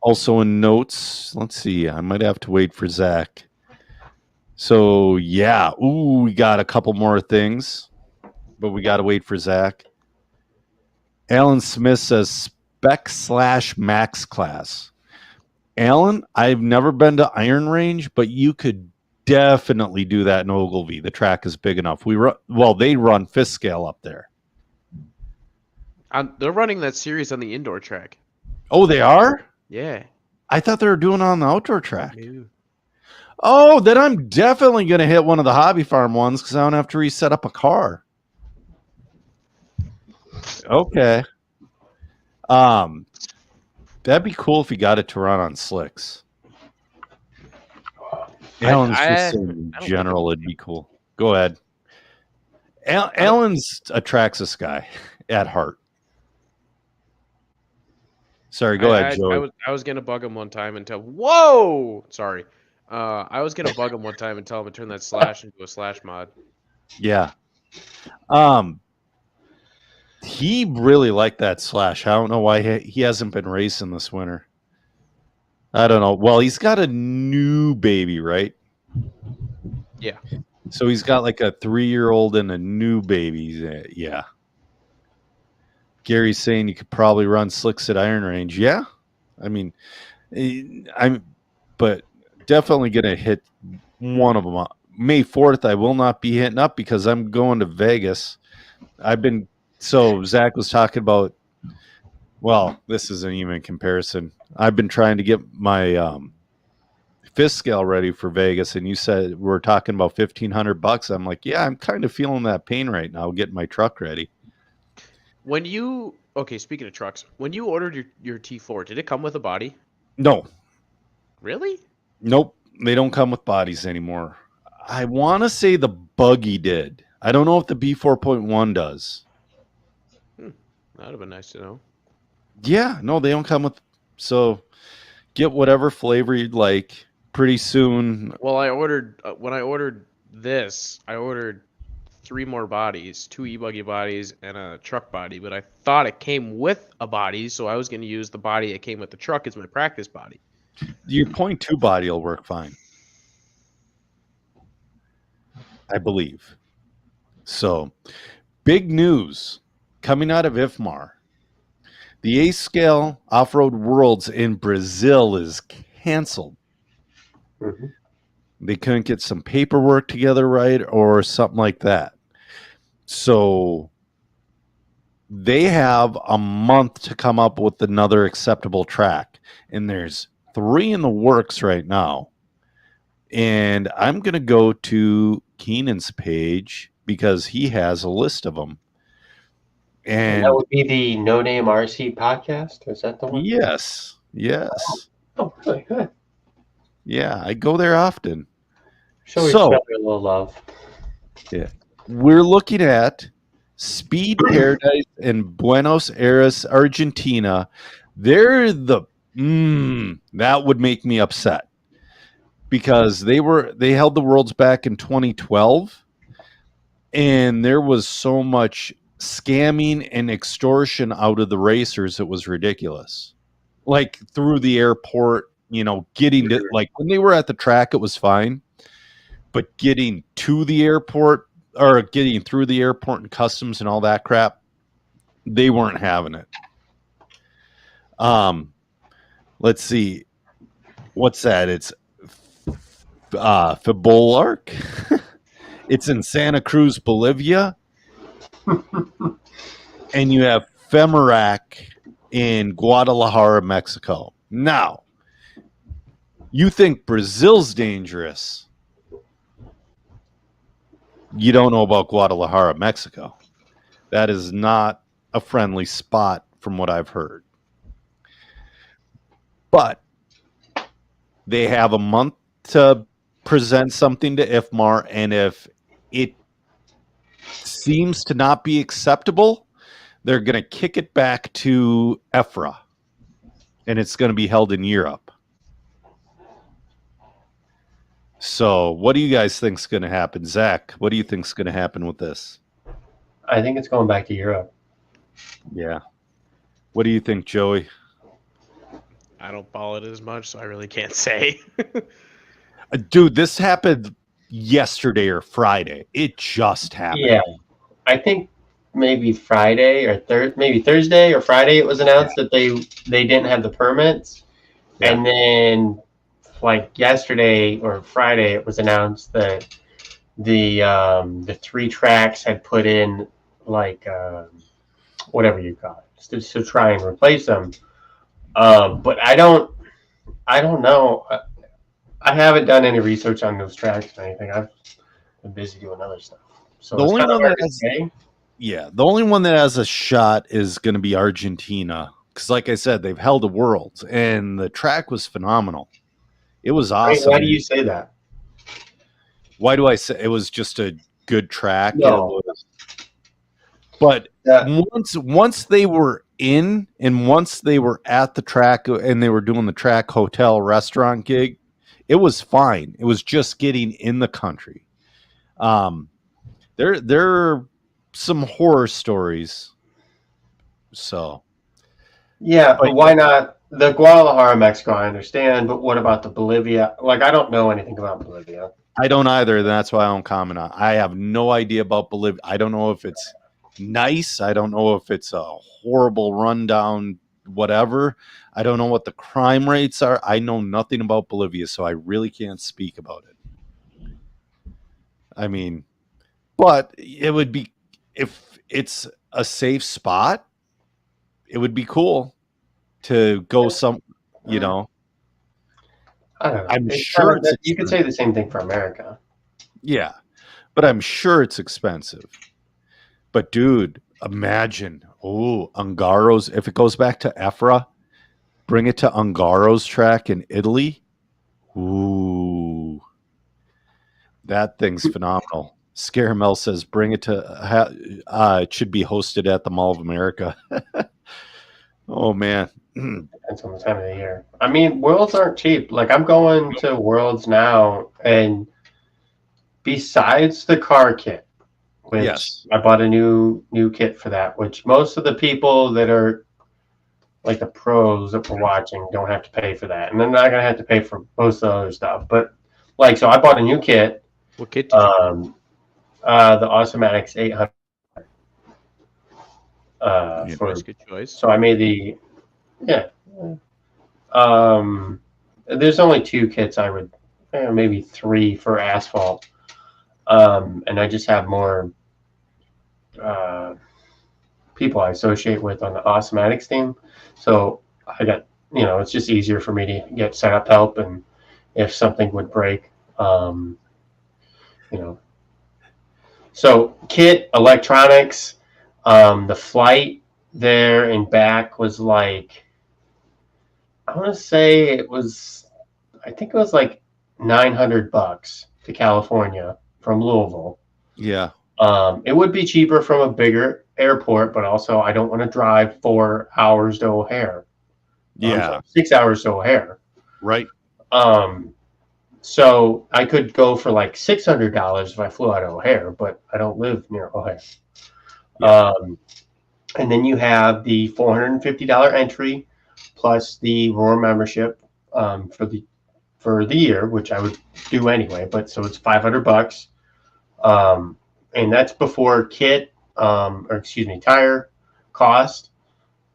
Also in notes, let's see. I might have to wait for Zach. So yeah, we got a couple more things, but we got to wait for Zach. Alan Smith says spec/max class. Alan, I've never been to Iron Range, but you could definitely do that in Ogilvie. The track is big enough. They run fifth scale up there. They're running that series on the indoor track. Oh, they are? Yeah. I thought they were doing it on the outdoor track. Ew. Oh, then I'm definitely going to hit one of the Hobby Farm ones because I don't have to reset up a car. Okay. That'd be cool if you got it to run on slicks. Alan's just saying in general, it'd be cool. Go ahead. Alan's a Traxxas guy at heart. Sorry, go ahead, Joey. I was gonna bug him one time and tell. Whoa! Sorry. I was gonna bug him one time and tell him to turn that slash into a slash mod. Yeah. He really liked that slash. I don't know why he hasn't been racing this winter. I don't know. Well, he's got a new baby, right? Yeah. So he's got like a 3-year-old and a new baby. Yeah. Gary's saying you could probably run slicks at Iron Range. Yeah. I mean, but definitely going to hit one of them. May 4th, I will not be hitting up because I'm going to Vegas. So Zach was talking about, well, this isn't even a comparison. I've been trying to get my fist scale ready for Vegas, and you said we're talking about $1,500. I'm like, yeah, I'm kind of feeling that pain right now getting my truck ready. Speaking of trucks, when you ordered your T4, did it come with a body? No. Really? Nope. They don't come with bodies anymore. I want to say the Buggy did. I don't know if the B4.1 does. That would have been nice to know. Yeah, no, they don't come with. So get whatever flavor you'd like. Pretty soon. Well, when I ordered this, I ordered 3 more bodies, 2 e-buggy bodies and a truck body, but I thought it came with a body, so I was going to use the body that came with the truck as my practice body. Your 0.2 body will work fine, I believe. So, big news coming out of IFMAR. The A-Scale Off-Road Worlds in Brazil is canceled. Mm-hmm. They couldn't get some paperwork together right or something like that. So they have a month to come up with another acceptable track. And there's 3 in the works right now. And I'm going to go to Keenan's page because he has a list of them. And that would be the No Name RC podcast? Is that the one? Yes. Oh, really good. Yeah, I go there often. Show each other a little love. Yeah. We're looking at Speed Paradise in Buenos Aires, Argentina. They're that would make me upset because they held the Worlds back in 2012 and there was so much scamming and extortion out of the racers. It was ridiculous. Like through the airport, getting to, like when they were at the track, it was fine, but getting to the airport or getting through the airport and customs and all that crap, they weren't having it. Let's see. What's that? It's Fibolark. It's in Santa Cruz, Bolivia. And you have Femerac in Guadalajara, Mexico. Now, you think Brazil's dangerous. You don't know about Guadalajara, Mexico. That is not a friendly spot from what I've heard. But they have a month to present something to IFMAR, and if it seems to not be acceptable, they're going to kick it back to EFRA, and it's going to be held in Europe. So what do you guys think is going to happen? Zach, what do you think is going to happen with this? I think it's going back to Europe. Yeah. What do you think, Joey? I don't follow it as much, so I really can't say. Dude, this happened yesterday or Friday. It just happened. Yeah. I think maybe Friday or maybe Thursday or Friday it was announced that they didn't have the permits. Yeah. And then like yesterday or Friday it was announced that the 3 tracks had put in like whatever you call it to try and replace them. But I don't know. I haven't done any research on those tracks or anything. I've been busy doing other stuff. So the only one the only one that has a shot is going to be Argentina, because like I said, they've held a Worlds and the track was phenomenal. It was awesome. Why do you say that? Why do I say it was just a good track? No. But once they were in and once they were at the track and they were doing the track hotel restaurant gig, it was fine. It was just getting in the country. There are some horror stories. So yeah, but why not the Guadalajara, Mexico, I understand, but what about the Bolivia? Like, I don't know anything about Bolivia. I don't either. That's why I don't comment on. I have no idea about Bolivia. I don't know if it's nice. I don't know if it's a horrible rundown, whatever. I don't know what the crime rates are. I know nothing about Bolivia, so I really can't speak about it. I mean, but it would be, if it's a safe spot, it would be cool to go some, you know. I don't know. I'm It's sure kinda- it's you could say the same thing for America. Yeah, but I'm sure it's expensive. But dude, imagine, Ungaro's. If it goes back to Efra, bring it to Ungaro's track in Italy. Ooh, that thing's phenomenal. Scaramel says, bring it to. It should be hosted at the Mall of America. Oh man. Depends on the time of the year. I mean, Worlds aren't cheap. Like, I'm going to Worlds now, and besides the car kit, which Yes. I bought a new kit for that, which most of the people that are like the pros that we're watching don't have to pay for that, and they're not gonna have to pay for most of the other stuff. But like, so I bought a new kit, What kit did you the Automatics 800. Yeah, For That's a good choice. so I made the there's only 2 kits. I would maybe 3 for asphalt, and I just have more people I associate with on the Automatics team. So I got, it's just easier for me to get setup help, and if something would break, So kit, electronics, the flight there and back was like, I want to say I think it was like $900 to California from Louisville. Yeah. It would be cheaper from a bigger airport, but also I don't want to drive 4 hours to O'Hare. Yeah. 6 hours to O'Hare. Right. So I could go for like $600 if I flew out of O'Hare, but I don't live near O'Hare. Yeah. And then you have the $450 entry plus the Roar membership for the year, which I would do anyway. But so it's $500, and that's before kit, tire cost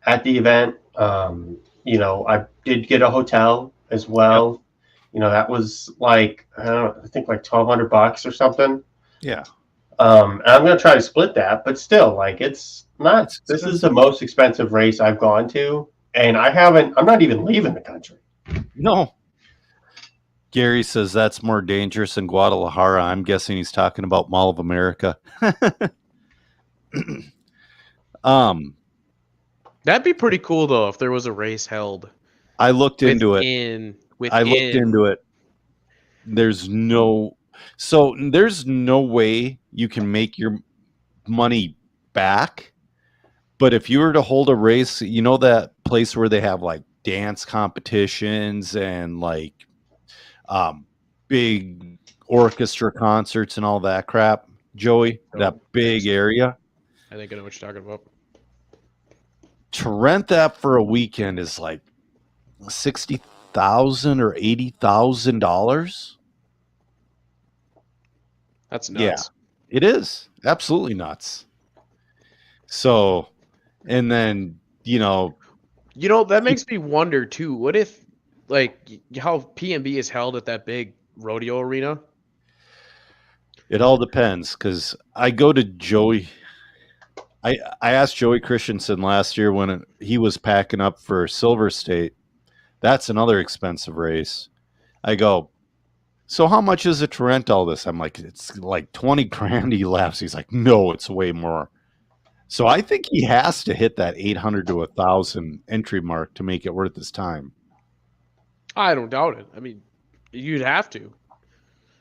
at the event. I did get a hotel as well. Yep. That was like, I think like $1,200 or something. Yeah. And I'm going to try to split that, but still, like, it's not. This is the most expensive race I've gone to, and I'm not even leaving the country. No. Gary says that's more dangerous than Guadalajara. I'm guessing he's talking about Mall of America. That'd be pretty cool though if there was a race held. I looked into it. I looked into it. There's no way you can make your money back. But if you were to hold a race, that place where they have like dance competitions and like big orchestra concerts and all that crap, Joey, that big area. I think I know what you're talking about. To rent that for a weekend is like $60,000 or $80,000. That's nuts. Yeah, it is absolutely nuts. So, and then that makes me wonder too. What if, like, how PNB is held at that big rodeo arena? It all depends, because I go to Joey. I asked Joey Christensen last year when he was packing up for Silver State. That's another expensive race. I go, so how much is it to rent all this? I'm like, it's like 20 grand. He laughs. He's like, no, it's way more. So I think he has to hit that 800 to 1,000 entry mark to make it worth his time. I don't doubt it. I mean, you'd have to.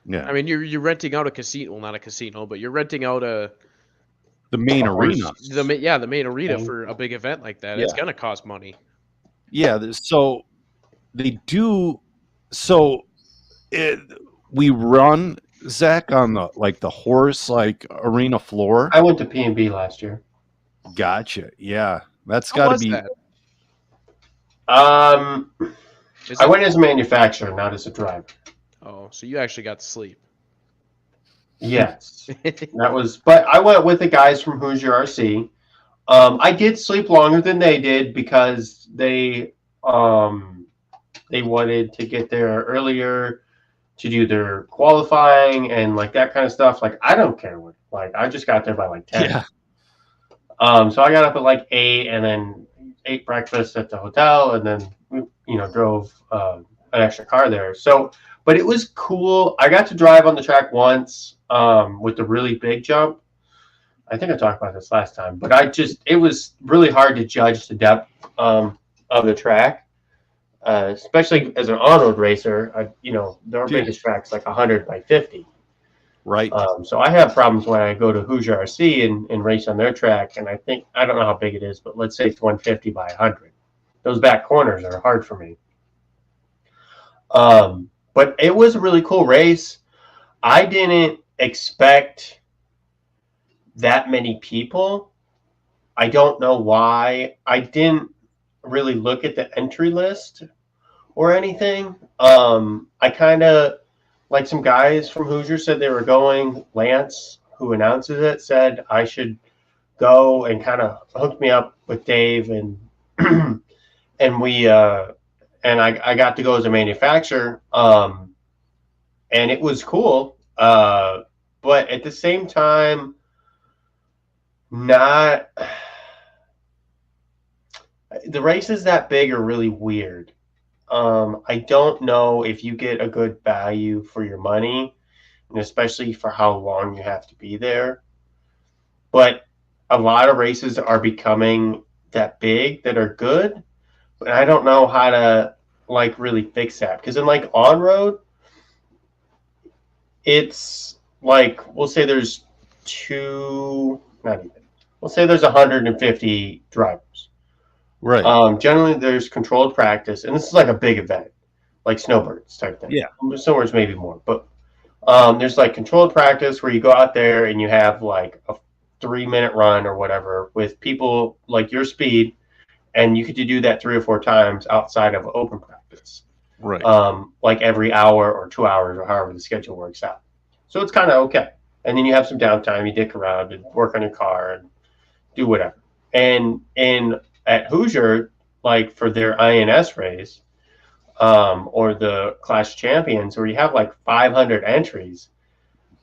Yeah. I mean, you're renting out a casino. Well, not a casino, but you're renting out the main arena. The main arena for a big event like that. Yeah. It's gonna cost money. Yeah. So they do. So we run, Zach, on the horse arena floor. I went to PNB last year. Gotcha. Yeah, that's got to be. Is I it- went as a manufacturer, not as a driver. Oh, so you actually got to sleep. Yes, that was. But I went with the guys from Hoosier RC. I did sleep longer than they did because they wanted to get there earlier to do their qualifying and like that kind of stuff. Like I don't care what. Like I just got there by like 10. Yeah. So I got up at like 8 and then ate breakfast at the hotel and then drove an extra car there. So, but it was cool. I got to drive on the track once with the really big jump. I think I talked about this last time, but it was really hard to judge the depth of the track, especially as an on-road racer. Their biggest track's like 100 by 50. Right. So I have problems when I go to Hoosier RC and race on their track, and I don't know how big it is, but let's say it's 150 by 100. Those back corners are hard for me. But it was a really cool race. I didn't expect that many people. I don't know why. I didn't really look at the entry list or anything. I kind of, like some guys from Hoosier said they were going. Lance, who announces it, said I should go and kind of hooked me up with Dave and and we and I got to go as a manufacturer. And it was cool. But at the same time, not the races that big are really weird. I don't know if you get a good value for your money, and especially for how long you have to be there. But a lot of races are becoming that big that are good, but I don't know how to like really fix that because in like on road, it's like we'll say there's we'll say there's 150 drivers. Right. Generally, there's controlled practice, and this is like a big event, like snowbirds type thing. Yeah. Snowbirds maybe more, but there's like controlled practice where you go out there and you have like a 3-minute run or whatever with people like your speed, and you get to do that 3 or 4 times outside of open practice. Right. Like every hour or 2 hours or however the schedule works out. So it's kind of okay. And then you have some downtime, you dick around and work on your car and do whatever. And at Hoosier, like for their INS race, or the Clash Champions, where you have like 500 entries,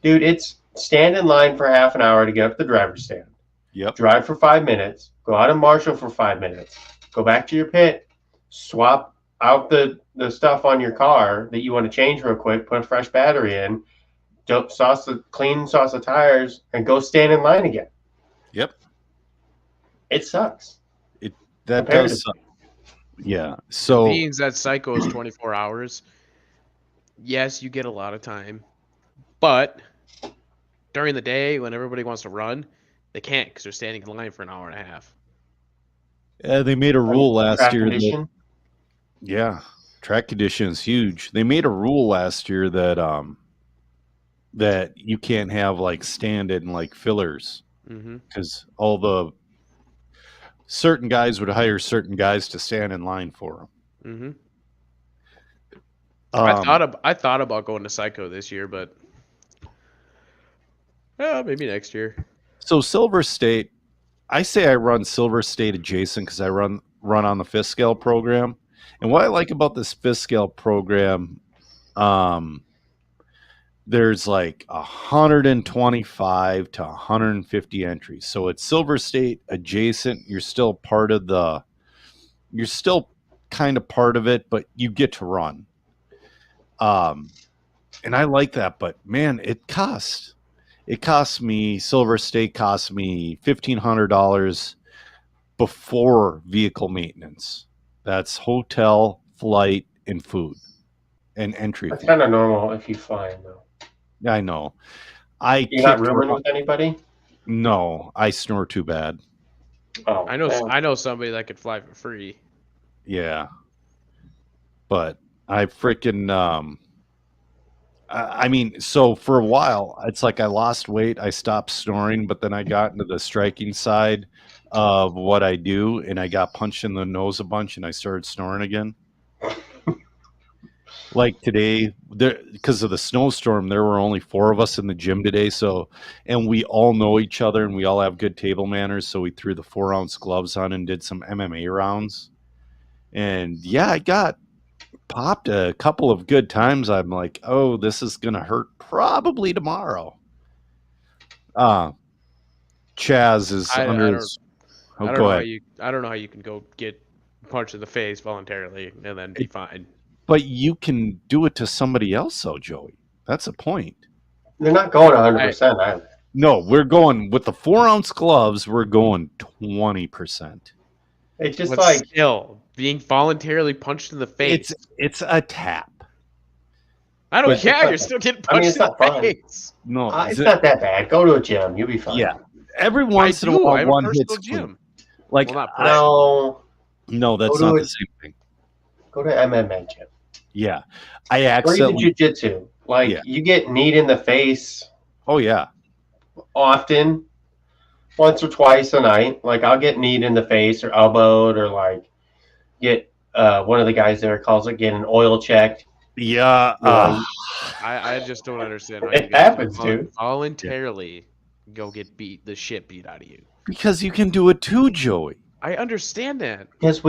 dude, it's stand in line for half an hour to get up the driver's stand. Yep. Drive for 5 minutes, go out and marshal for 5 minutes, go back to your pit, swap out the stuff on your car that you want to change real quick, put a fresh battery in, clean sauce the tires, and go stand in line again. Yep. It sucks. That does suck. Yeah. So means that Psycho is 24 hours. Yes, you get a lot of time, but during the day when everybody wants to run, they can't because they're standing in line for an hour and a half. they made a rule last year. Yeah, track condition is huge. They made a rule last year that that you can't have like stand-in like fillers because all the certain guys would hire certain guys to stand in line for them. I thought about going to Psycho this year, but maybe next year. So Silver State, I say I run Silver State adjacent because I run on the fifth scale program. And what I like about this fifth scale program, there's like 125 to 150 entries. So it's Silver State adjacent. You're still kind of part of it, but you get to run. And I like that, but man, Silver State cost me $1,500 before vehicle maintenance. That's hotel, flight, and food, and entry. That's kind of normal if you fly, though. I know. You're not rooming with anybody? No, I snore too bad. Oh, I know somebody that could fly for free. Yeah, but I freaking I mean, so for a while, it's like I lost weight, I stopped snoring, but then I got into the striking side of what I do, and I got punched in the nose a bunch, and I started snoring again. Like today, because of the snowstorm, there were only 4 of us in the gym today. So, and we all know each other, and we all have good table manners. So we threw the 4-ounce gloves on and did some MMA rounds. And yeah, I got popped a couple of good times. I'm like, oh, this is gonna hurt probably tomorrow. Chaz is I under don't- his. I Oh, don't go know ahead. I don't know how you can go get punched in the face voluntarily and then be fine. But you can do it to somebody else, though, Joey. That's a point. They're not going 100% either. No, we're going with the 4-ounce gloves. We're going 20%. It's just But like still, being voluntarily punched in the face. It's a tap. I don't but- care. You're still getting I mean, punched it's in the not fun. face. No, it's not that bad. Go to a gym, you'll be fine. Yeah. Every I once in a do. I while, have a one personal hits clean. gym. Like Well, not No, no, that's Go to not it. the same thing. go to MMA gym Yeah, I or even accidentally. jiu-jitsu. Like Yeah. you get kneed in the face Oh yeah, often, once or twice a night. Like I'll get kneed in the face or elbowed or like get one of the guys there calls it getting oil checked. yeah. Yeah. I just don't understand how It you guys happens, can dude. voluntarily go get the shit beat out of you. Because you can do it too, Joey. I understand that. Because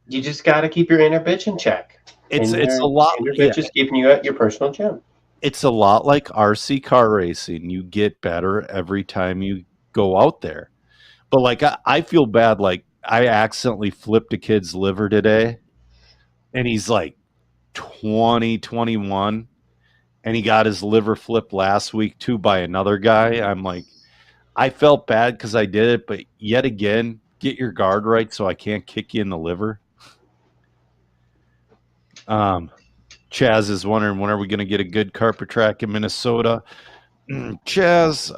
you just got to keep your inner bitch in check. It's And a your lot. inner Yeah, bitch is keeping you at your personal gym. it's a lot like RC car racing. You get better every time you go out there. But like I feel bad. Like I accidentally flipped a kid's liver today, and he's like 20, 21, and he got his liver flipped last week too by another guy. I'm like, I felt bad because I did it, but yet again, get your guard right so I can't kick you in the liver. Chaz is wondering, when are we going to get a good carpet track in Minnesota? Chaz,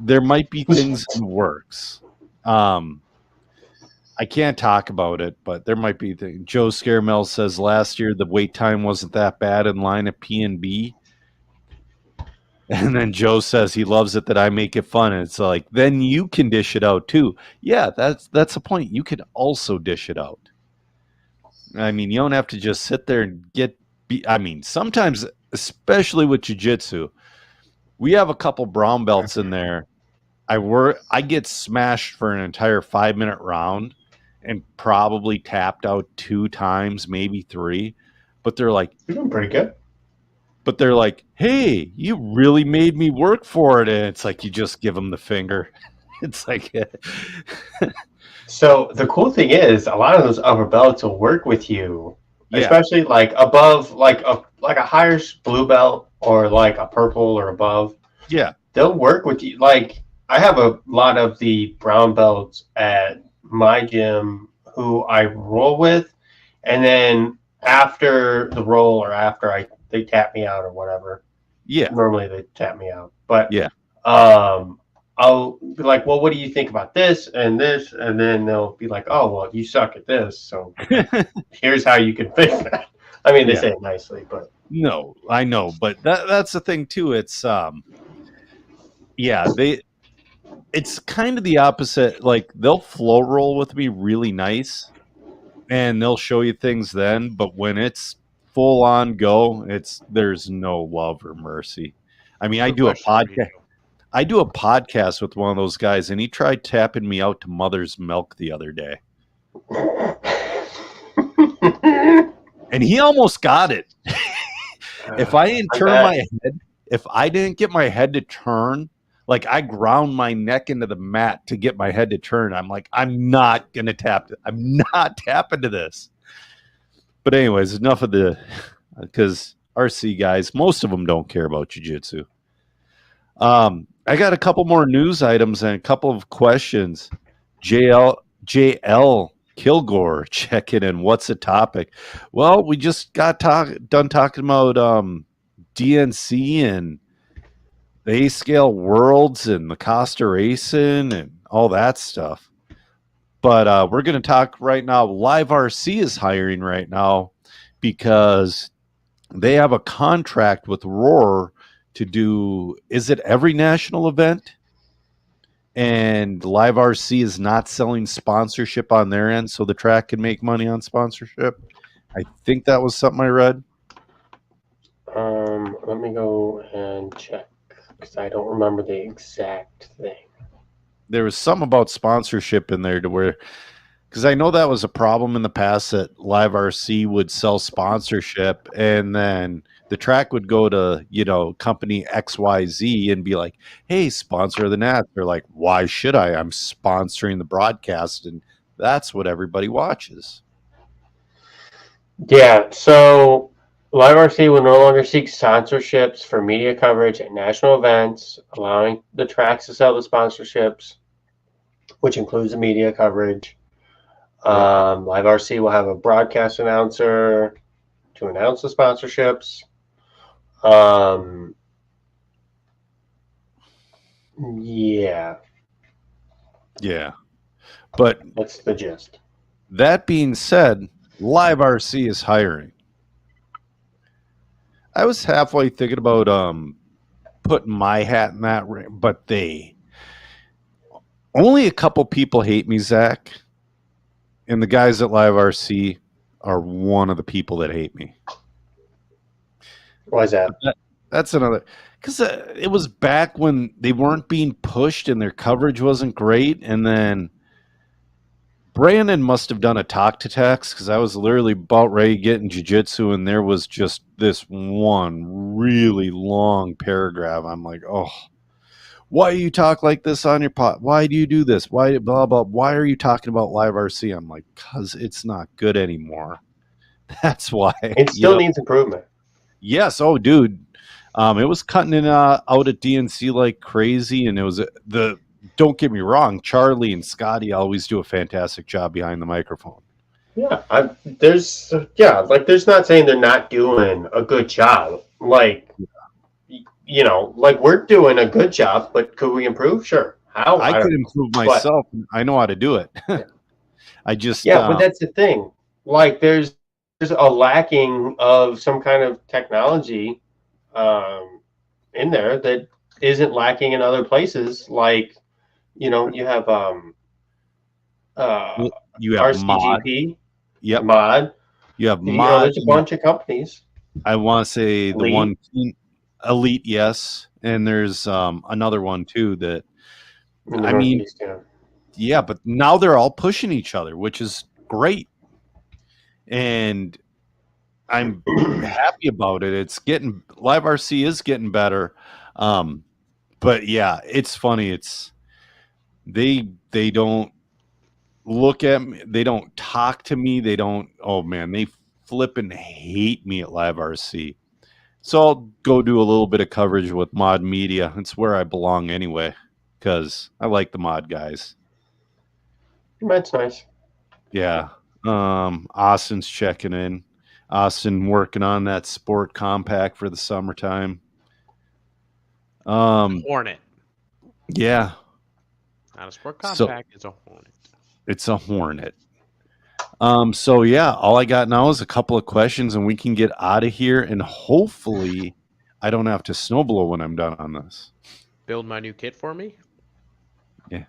there might be things in the works. I can't talk about it, but there might be things. Joe Scaramel says last year the wait time wasn't that bad in line at P&B. And then Joe says he loves it that I make it fun. And it's like, then you can dish it out too. Yeah, that's the point. You can also dish it out. I mean, you don't have to just sit there and I mean, sometimes, especially with jiu-jitsu, we have a couple brown belts in there. I get smashed for an entire 5-minute round and probably tapped out 2 times, maybe 3. But they're like, You're doing pretty good. but they're like, hey, you really made me work for it. And it's like, you just give them the finger. It's like, So the cool thing is, a lot of those upper belts will work with you, yeah, especially like above, like a higher blue belt or like a purple or above. yeah, They'll work with you. Like I have a lot of the brown belts at my gym who I roll with, and then after the roll or after they tap me out or whatever. yeah, Normally they tap me out, but yeah. I'll be like, well, what do you think about this and this? And then they'll be like, oh, well, you suck at this, so here's how you can fix that. I mean, they Yeah. say it nicely, but No, I know, but that's the thing too. It's yeah, it's kind of the opposite. Like they'll flow roll with me really nice, and they'll show you things then. But when it's full on go, there's no love or mercy. I mean, I do a podcast. I do a podcast with one of those guys, and he tried tapping me out to mother's milk the other day, and he almost got it. If I didn't turn my head, if I didn't get my head to turn, like I ground my neck into the mat to get my head to turn, I'm like, I'm not gonna tap it. I'm not tapping to this. But anyways, enough of because RC guys, most of them don't care about jiu-jitsu. I got a couple more news items and a couple of questions. JL Kilgore checking in. What's the topic? Well, we just got done talking about DNC and the A-Scale Worlds and the Costa Racing and all that stuff. But we're going to talk right now. Live RC is hiring right now. because they have a contract with Roar to do, is it every national event? And Live RC is not selling sponsorship on their end, so the track can make money on sponsorship. I think that was something I read. Let me go and check because I don't remember the exact thing. There was some about sponsorship in there to where, because I know that was a problem in the past that Live RC would sell sponsorship and then the track would go to, company XYZ and be like, hey, sponsor of the Nats. They're like, why should I? I'm sponsoring the broadcast. And that's what everybody watches. Yeah, so Live RC will no longer seek sponsorships for media coverage at national events, allowing the tracks to sell the sponsorships, which includes the media coverage. Live RC will have a broadcast announcer to announce the sponsorships. Yeah. But that's the gist. That being said, Live RC is hiring. I was halfway thinking about putting my hat in that ring, but only a couple people hate me, Zach. And the guys at Live RC are one of the people that hate me. Why is that? That's another, because it was back when they weren't being pushed and their coverage wasn't great. And then Brandon must have done a talk to text because I was literally about ready to get in jiu-jitsu and there was just this one really long paragraph. I'm like, oh, why do you talk like this on your pod? Why do you do this? Why blah, blah, why are you talking about Live RC? I'm like, because it's not good anymore. That's why. It still needs improvement. Yes. Oh, dude. It was cutting in out at DNC like crazy, and it was don't get me wrong, Charlie and Scotty always do a fantastic job behind the microphone. Yeah, there's not saying they're not doing a good job. Like we're doing a good job, but could we improve? Sure. How? I could improve myself. I know how to do it. I just but that's the thing. Like there's a lacking of some kind of technology in there that isn't lacking in other places. Like, you have RCGP, Mod. Yep. Mod. You have Mod. There's a bunch of companies. I want to say the one Elite, yes, and there's another one too that but now they're all pushing each other, which is great. And I'm happy about it. It's getting Live RC is getting better. But yeah, it's funny. It's they don't look at me, they don't talk to me, they don't they flipping hate me at Live RC. So I'll go do a little bit of coverage with Mod Media. It's where I belong anyway, because I like the Mod guys. That's nice. Yeah. Austin's checking in. Austin working on that sport compact for the summertime. Hornet. Yeah. Not a sport compact, it's a Hornet. It's a Hornet. So yeah, all I got now is a couple of questions and we can get out of here, and hopefully I don't have to snowblow when I'm done on this. Build my new kit for me? Yeah.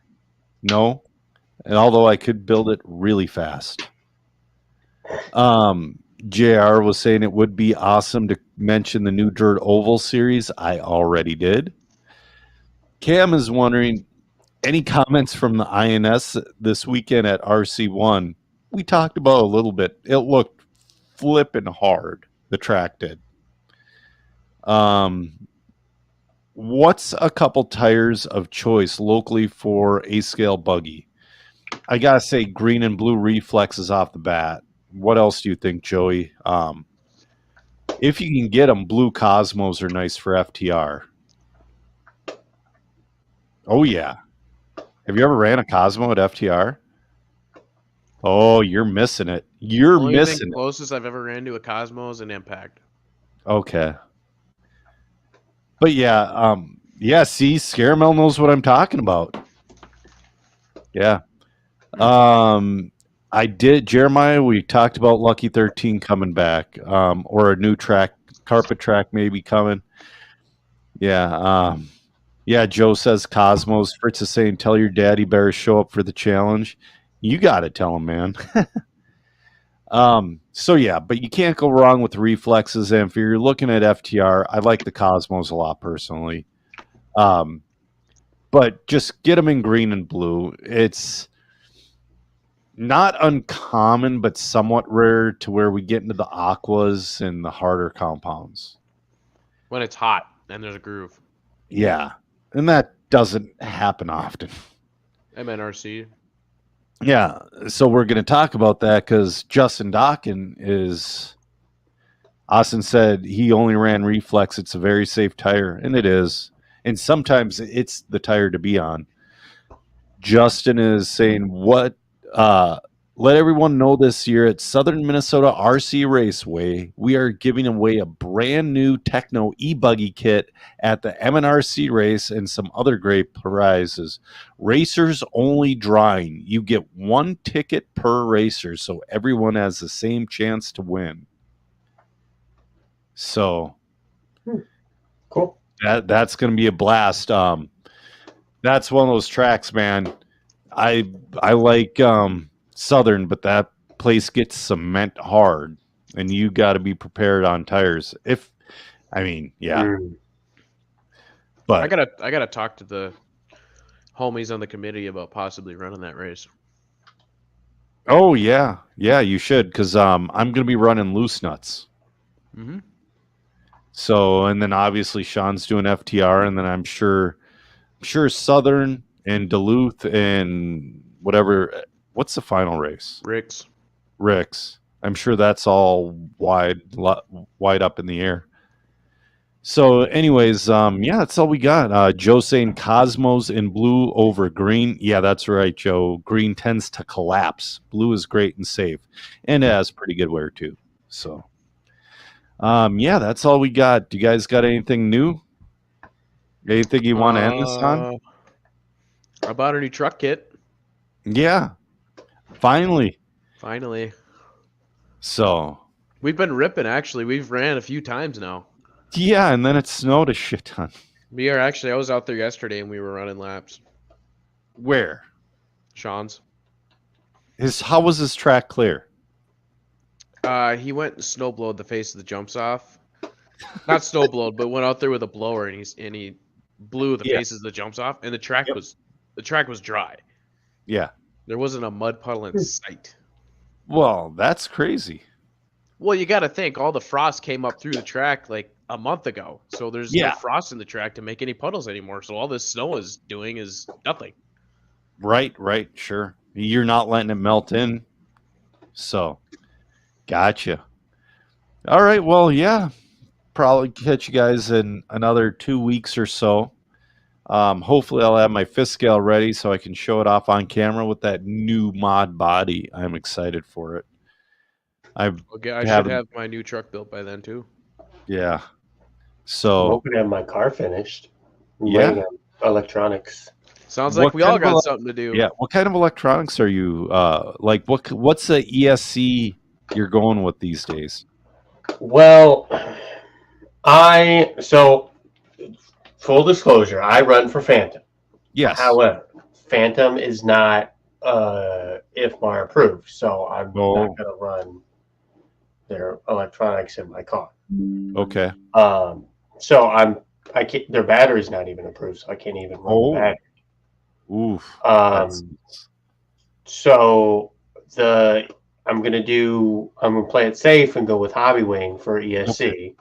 No. And although I could build it really fast. JR was saying it would be awesome to mention the new Dirt Oval series. I already did. Cam is wondering, any comments from the INS this weekend at RC1? We talked about a little bit. It looked flipping hard. The track did. What's a couple tires of choice locally for a scale buggy? I gotta say, green and blue reflexes off the bat. What else do you think, Joey? If you can get them, blue Cosmos are nice for FTR. Oh yeah. Have you ever ran a Cosmo at FTR? Oh, you're missing it. You're missing it. Closest I've ever ran to a Cosmo is an Impact. Okay. But yeah, see, Scaramel knows what I'm talking about. Yeah. I did, Jeremiah. We talked about Lucky 13 coming back, or a new track, carpet track maybe coming. Yeah, yeah. Joe says Cosmos. Fritz is saying, "Tell your daddy better show up for the challenge." You got to tell him, man. So yeah, but you can't go wrong with reflexes. And if you're looking at FTR, I like the Cosmos a lot personally. But just get them in green and blue. It's not uncommon, but somewhat rare to where we get into the aquas and the harder compounds. When it's hot and there's a groove. Yeah, and that doesn't happen often. MNRC. Yeah, so we're going to talk about that because Justin Dawkin is. Austin said he only ran Reflex. It's a very safe tire, and it is. And sometimes it's the tire to be on. Justin is saying, "What? Let everyone know this year at Southern Minnesota RC Raceway, we are giving away a brand new Techno e-buggy kit at the MNRC race and some other great prizes. Racers only drawing. You get one ticket per racer, so everyone has the same chance to win." So Cool. that's going to be a blast. That's one of those tracks, man. I like Southern, but that place gets cement hard, and you got to be prepared on tires. Yeah. But I gotta talk to the homies on the committee about possibly running that race. oh yeah, you should, because I'm going to be running loose nuts. Mm-hmm. So, and then obviously Sean's doing FTR, and then I'm sure Southern and Duluth and whatever. What's the final race? Rick's. I'm sure that's all wide up in the air. So, anyways, yeah, that's all we got. Joe saying Cosmos in blue over green. Yeah, that's right, Joe. Green tends to collapse. Blue is great and safe, and it has pretty good wear too. So, yeah, that's all we got. Do you guys got anything new? Anything you want to end this on? I bought a new truck kit. Yeah, finally. So we've been ripping. Actually, we've ran a few times now. Yeah, and then it snowed a shit ton. I was out there yesterday and we were running laps. Where? Sean's. How was his track clear? He went and snowblowed the face of the jumps off. Not snowblowed, but went out there with a blower and he blew the faces of the jumps off, and the track was dry. Yeah. There wasn't a mud puddle in sight. Well, that's crazy. Well, you got to think all the frost came up through the track like a month ago, so there's no frost in the track to make any puddles anymore. So all this snow is doing is nothing. Right, sure. You're not letting it melt in. So, gotcha. All right, well, yeah. Probably catch you guys in another 2 weeks or so. Hopefully I'll have my fifth scale ready so I can show it off on camera with that new mod body. I'm excited for it. I should have my new truck built by then too. Yeah. So I'm hoping to have my car finished. Yeah. Electronics. Sounds like we all got something to do. Yeah. What kind of electronics are you like? What's the ESC you're going with these days? Well, full disclosure, I run for Phantom. Yes. However, Phantom is not IFMAR approved, so I'm not going to run their electronics in my car. Okay. So I can't. Their battery's not even approved, so I can't even run the battery. Oof. So I'm gonna play it safe and go with Hobbywing for ESC. Okay.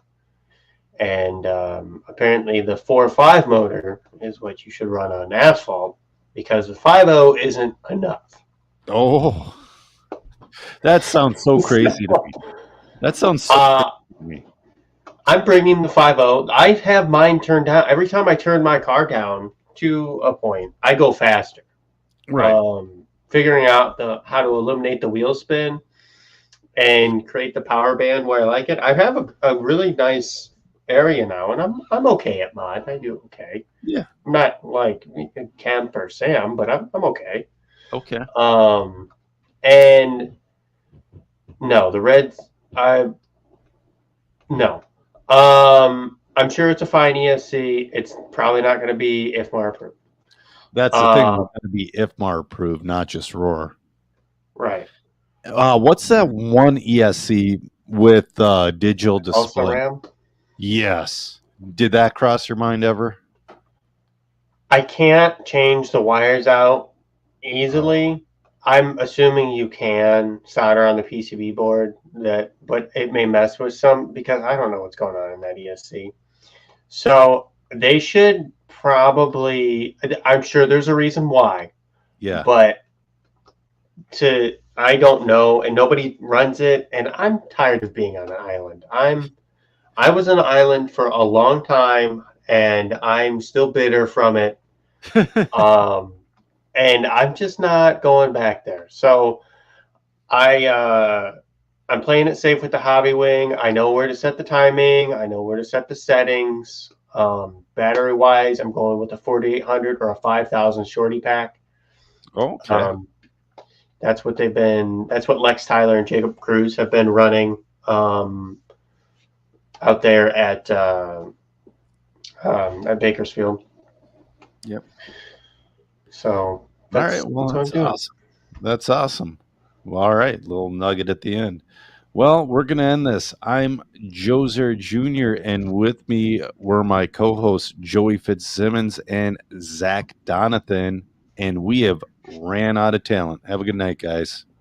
And apparently the 4.5 motor is what you should run on asphalt because the 5.0 isn't enough. Oh, that sounds so crazy to me. That sounds so crazy to me. I'm bringing the 5.0. I have mine turned down. Every time I turn my car down to a point, I go faster. Right. Figuring out how to eliminate the wheel spin and create the power band where I like it. I have a really nice area now, and I'm okay at mod. I do okay. Yeah. I'm not like Kemp or Sam, but I'm okay. Okay. And no, the Reds, no. I'm sure it's a fine ESC. It's probably not going to be IFMAR approved. That's the thing. It's going to be IFMAR approved, not just ROAR. Right. What's that one ESC with digital display? Also RAM? Yes. Did that cross your mind ever? I can't change the wires out easily. I'm assuming you can solder on the PCB board, but it may mess with some because I don't know what's going on in that ESC. So they should probably, I'm sure there's a reason why. Yeah. But I don't know, and nobody runs it, and I'm tired of being on an island. I was on an island for a long time, and I'm still bitter from it. And I'm just not going back there. So I'm playing it safe with the Hobbywing. I know where to set the timing. I know where to set the settings. Battery wise, I'm going with a 4800 or a 5000 shorty pack. Okay. That's what Lex Tyler and Jacob Cruz have been running out there at Bakersfield. Yep. So all right, well, that's awesome. That's awesome. Well, all right, little nugget at the end. Well, we're going to end this. I'm Joser Jr., and with me were my co-hosts Joey Fitzsimmons and Zach Donathan, and we have ran out of talent. Have a good night, guys.